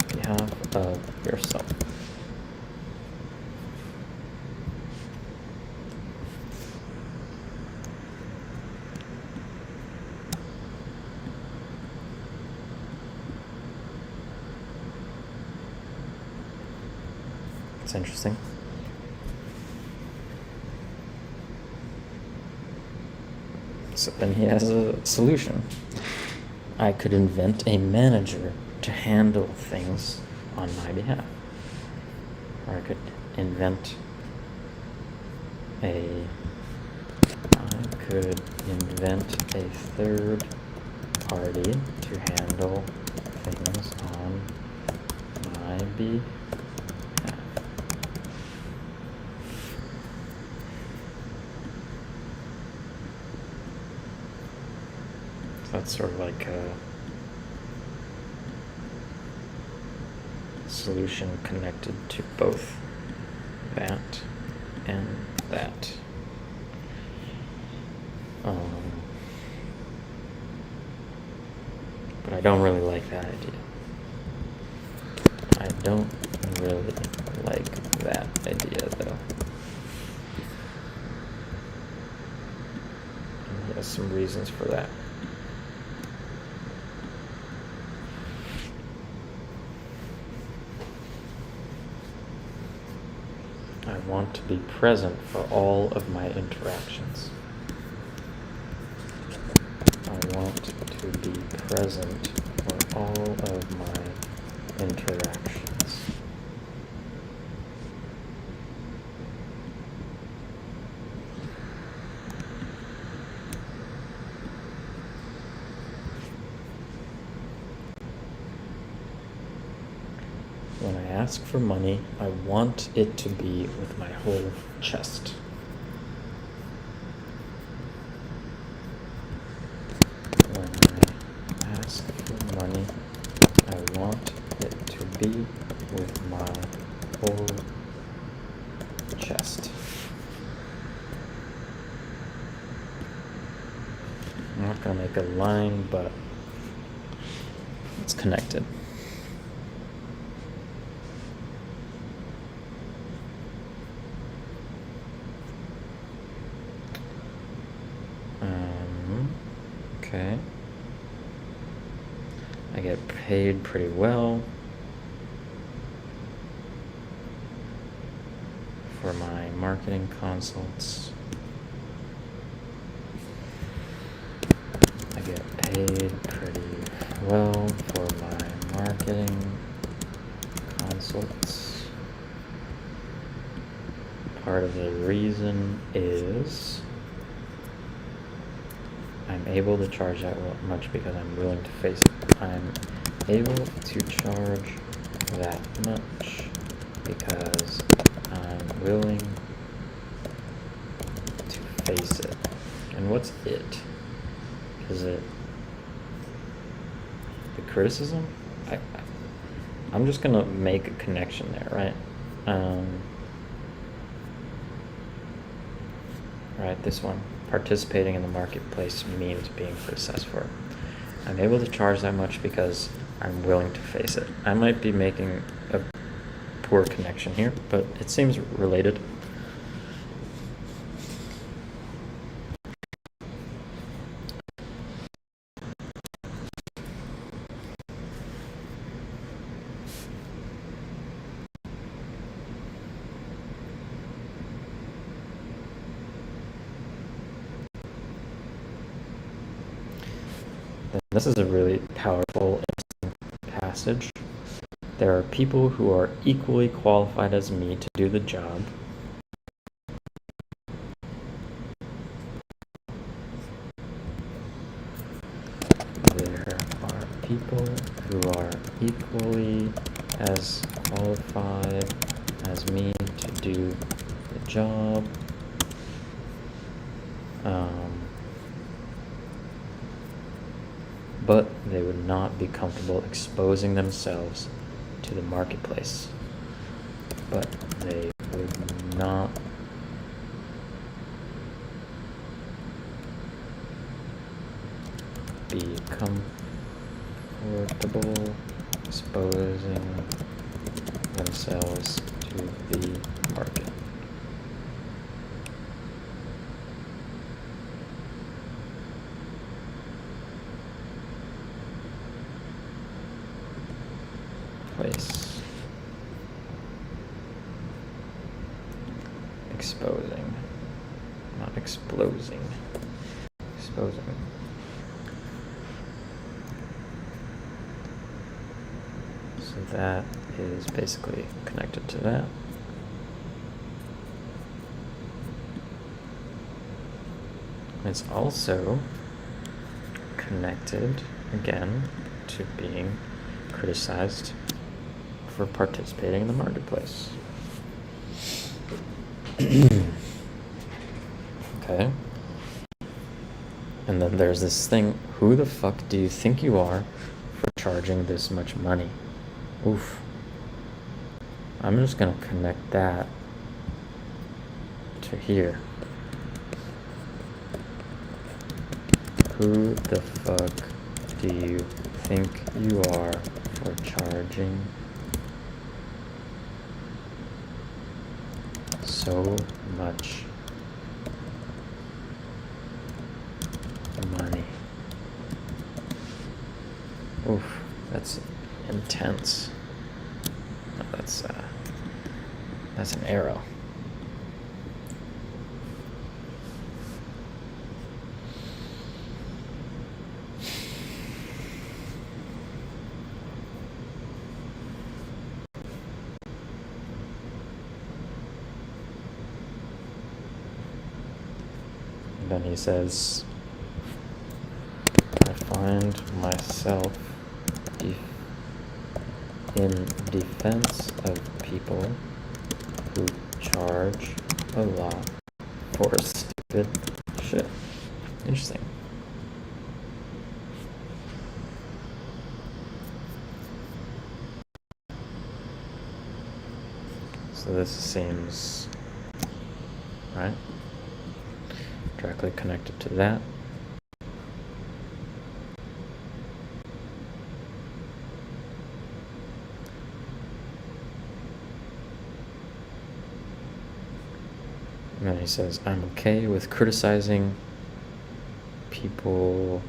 behalf of yourself. It's interesting. So then he has a solution. I could invent a manager to handle things on my behalf. Or I could invent a third party to handle things on my behalf. That's sort of like a solution connected to both that and that. But I don't really like that idea. I don't really like that idea, though. And he has some reasons for that. I want to be present for all of my interactions. I want to be present for all of my interactions. When I ask for money, I want it to be with my whole chest. When I ask for money, I want it to be with my whole chest. I'm not going to make a line, but it's connected. Okay. I get paid pretty well for my marketing consults. I get paid pretty well for my marketing consults. Part of the reason is I'm able to charge that much because I'm willing to face it. I'm able to charge that much because I'm willing to face it. And what's it? Is it the criticism? I'm just gonna make a connection there, right? Right, this one. Participating in the marketplace means being criticized for it. I'm able to charge that much because I'm willing to face it. I might be making a poor connection here, but it seems related. This is a really powerful passage. There are people who are equally qualified as me to do the job. There are people who are equally as qualified as me to do the job. But they would not be comfortable exposing themselves to the marketplace. But they would not be comfortable exposing themselves to the market. Place. Exposing, not exploding. Exposing. So that is basically connected to that. It's also connected again to being criticized for participating in the marketplace. Okay. And then there's this thing, who the fuck do you think you are for charging this much money? Oof. I'm just gonna connect that to here. Who the fuck do you think you are for charging so much money? Oof, that's intense. No, that's an arrow. Then he says, I find myself in defense of people who charge a lot for stupid shit. Interesting. So this seems, right, directly connected to that. And then he says, I'm okay with criticizing people.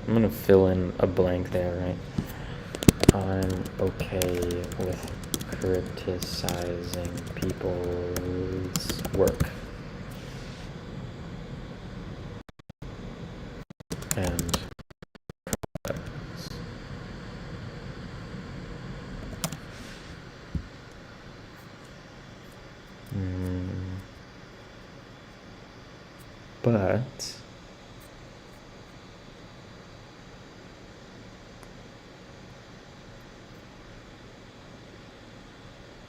I'm going to fill in a blank there, right? I'm okay with criticizing people's work. And but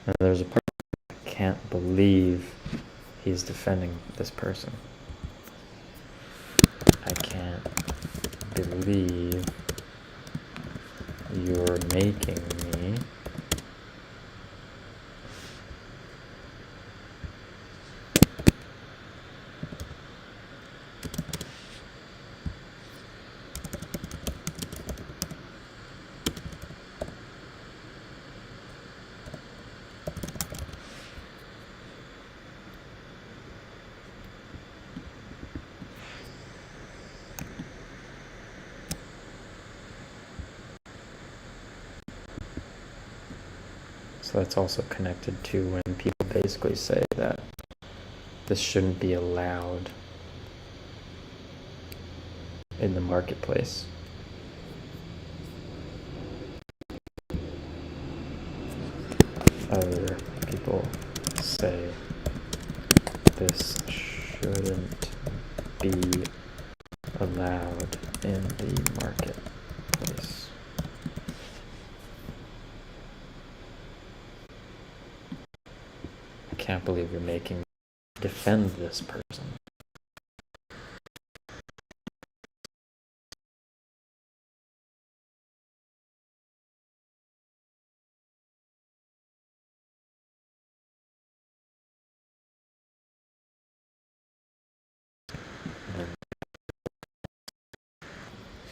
and there's a part I can't believe he's defending this person. I can't believe you're making me So that's also connected to when people basically say that this shouldn't be allowed in the marketplace. Other people say this shouldn't be allowed in the marketplace. I can't believe you're making me defend this person.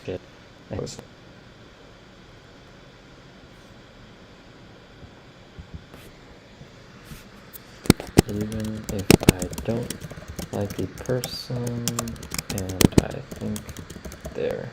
Shit. Even if I don't like the person and I think they're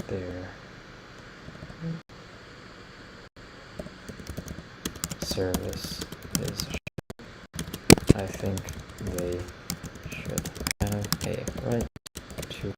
their service is I think they should have a right to it.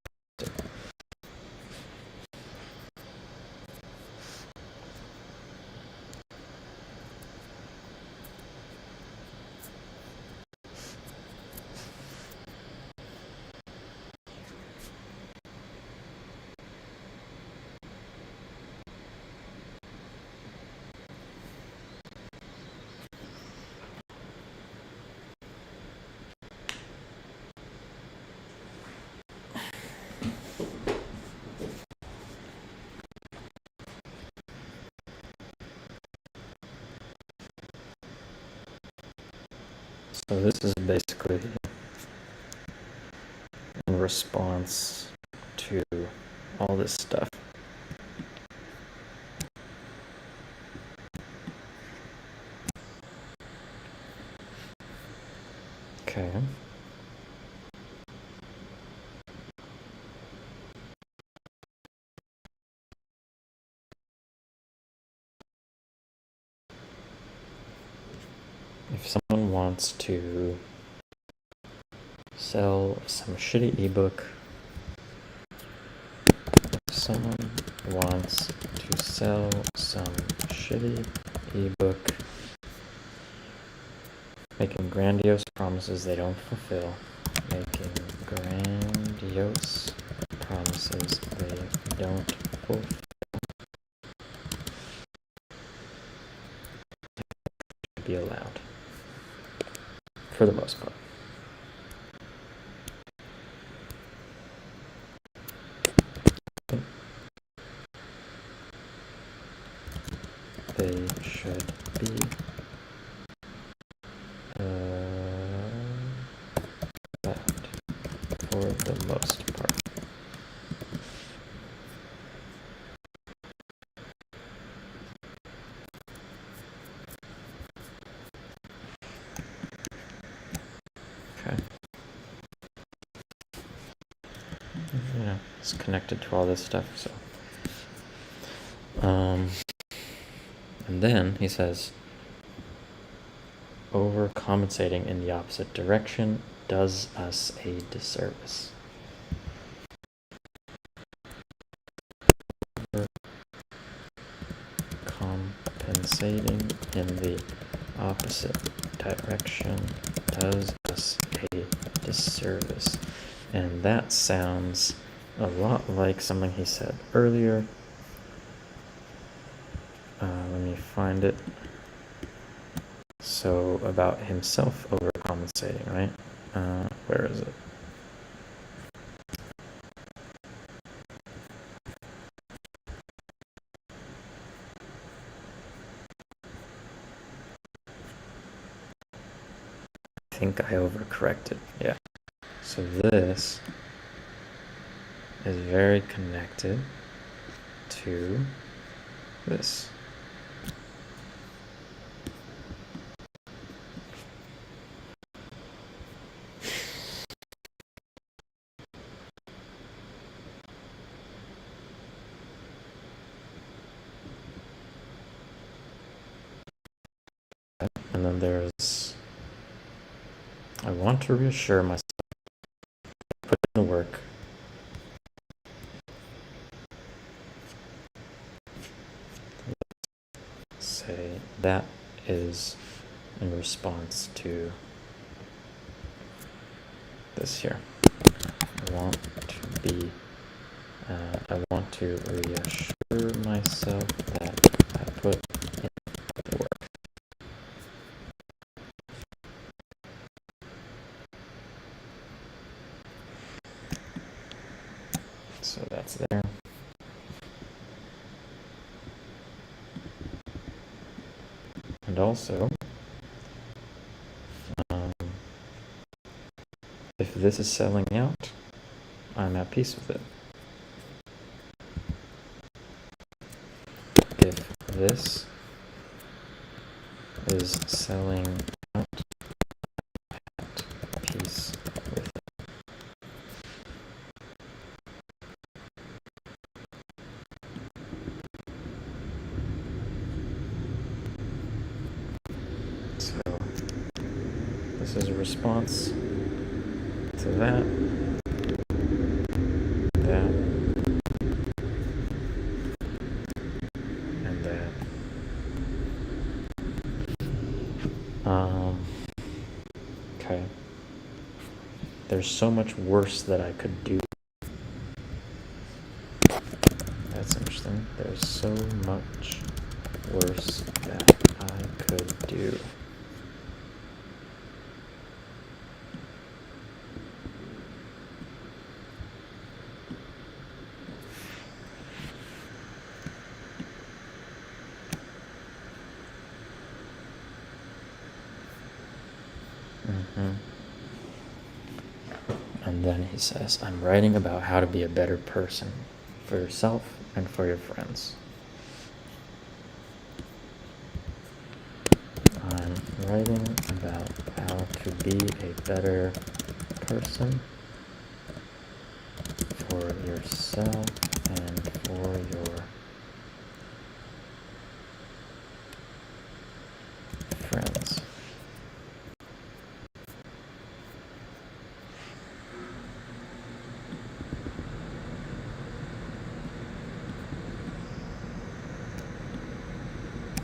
So this is basically in response to all this stuff. Okay. If someone wants to sell some shitty ebook, if someone wants to sell some shitty ebook, making grandiose promises they don't fulfill, making grandiose promises they don't fulfill, be allowed, for the most part. They should be allowed, for the most part. Okay. You know, it's connected to all this stuff, so. And then he says, overcompensating in the opposite direction does us a disservice. Overcompensating in the opposite direction does us a disservice. And that sounds a lot like something he said earlier. Let me find it. So about himself overcompensating, right? Where is it? I think I overcorrected. Yeah. So this is very connected to this. And then there's, I want to reassure myself, put in the work. Say that is in response to this here. I want to reassure myself that I put in the work. So that's there. And also, if this is selling out, I'm at peace with it. If this is selling out, I'm at peace with it. So this is a response to that, and that. Okay. There's so much worse that I could do. That's interesting. There's so much worse that I could do. And then he says, I'm writing about how to be a better person for yourself and for your friends. I'm writing about how to be a better person for yourself and for your friends.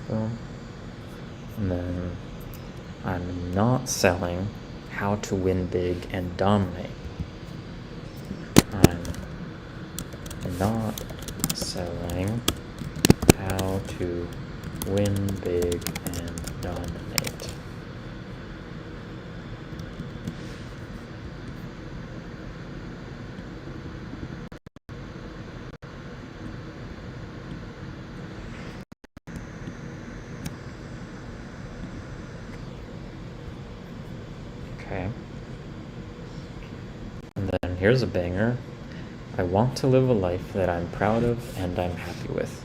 Boom. And then I'm not selling how to win big and dominate. I'm not selling how to win big and dominate. Okay. And then here's a banger. I want to live a life that I'm proud of and I'm happy with.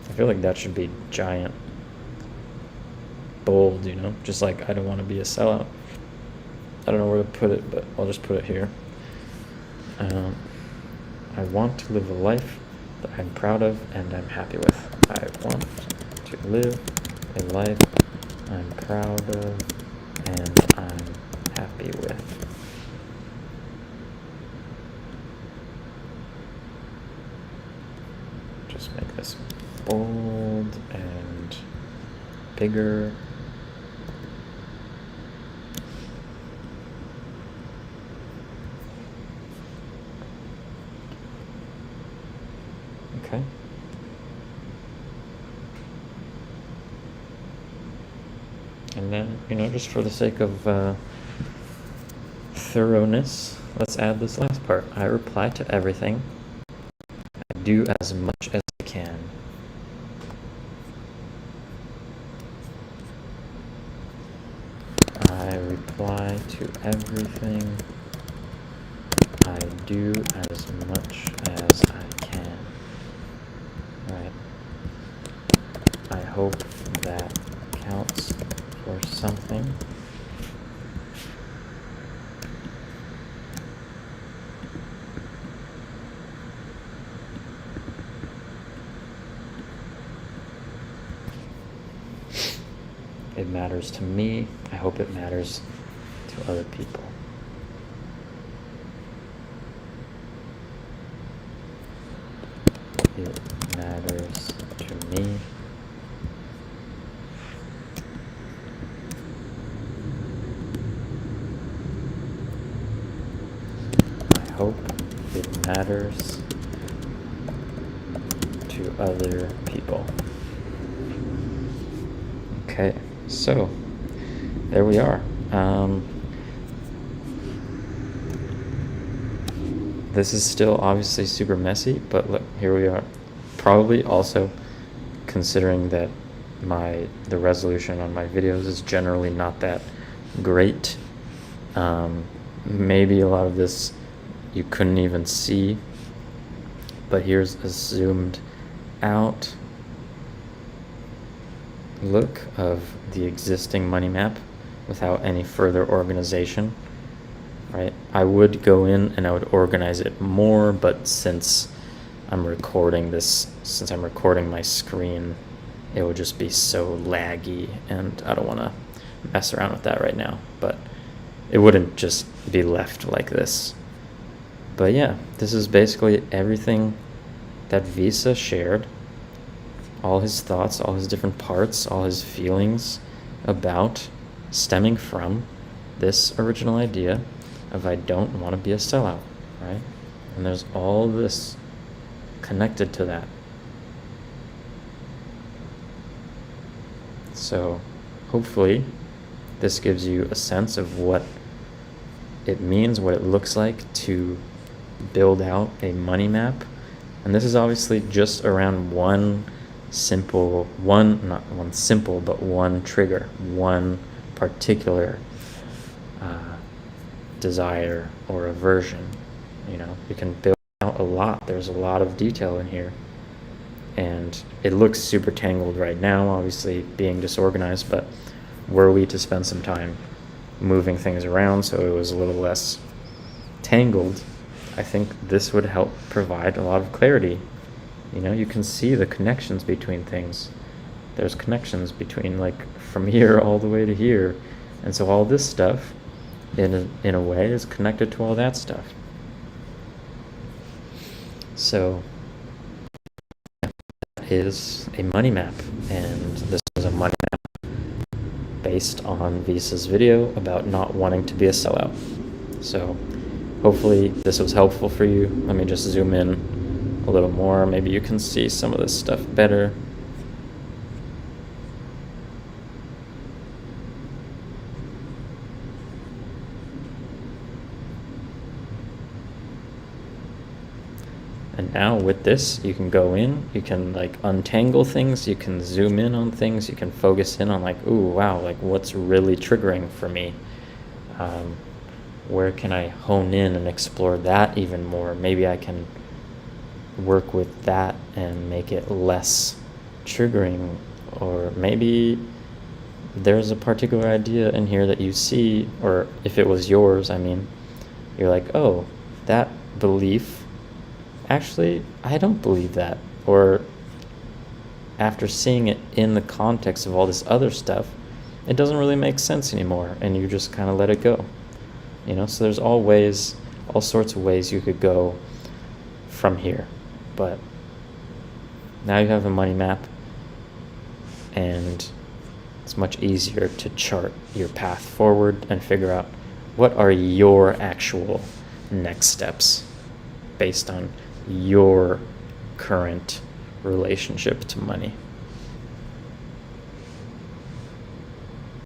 I feel like that should be giant, bold, you know? Just like I don't want to be a sellout. I don't know where to put it, but I'll just put it here. I want to live a life that I'm proud of and I'm happy with. I want to live a life I'm proud of and I'm happy with. Just make this bold and bigger. Okay. And then, you know, just for the sake of thoroughness, let's add this last part. I reply to everything. I do as much as I can. I reply to everything. I do as much as I can. Right. I hope that counts for something. It matters to me. I hope it matters to other people. It matters to me. I hope it matters to other people. Okay, so there we are. This is still obviously super messy, but look, here we are. Probably also considering that the resolution on my videos is generally not that great. Maybe a lot of this you couldn't even see, but here's a zoomed out look of the existing money map without any further organization, right? I would go in and I would organize it more, but since I'm recording my screen, it would just be so laggy, and I don't want to mess around with that right now, but it wouldn't just be left like this. But yeah, this is basically everything that Visa shared. All his thoughts, all his different parts, all his feelings about stemming from this original idea of I don't want to be a sellout, right? And there's all this connected to that. So hopefully this gives you a sense of what it means, what it looks like to build out a money map. And this is obviously just around one trigger, one particular desire or aversion. You know, you can build out a lot. There's a lot of detail in here, and it looks super tangled right now, obviously being disorganized, but were we to spend some time moving things around so it was a little less tangled, I think this would help provide a lot of clarity. You can see the connections between things. There's connections between, like, from here all the way to here. And so all this stuff, in a way, is connected to all that stuff. So that is a money map. And this is a money map based on Visa's video about not wanting to be a sellout. So hopefully this was helpful for you. Let me just zoom in a little more. Maybe you can see some of this stuff better. And now with this, you can go in, you can like untangle things, you can zoom in on things, you can focus in on like, ooh, wow, like what's really triggering for me? Where can I hone in and explore that even more? Maybe I can work with that and make it less triggering. Or maybe there's a particular idea in here that you see, or if it was yours, I mean, you're like, oh, that belief, actually, I don't believe that. Or after seeing it in the context of all this other stuff, it doesn't really make sense anymore, and you just kind of let it go. So there's all sorts of ways you could go from here. But now you have a money map, and it's much easier to chart your path forward and figure out what are your actual next steps based on your current relationship to money.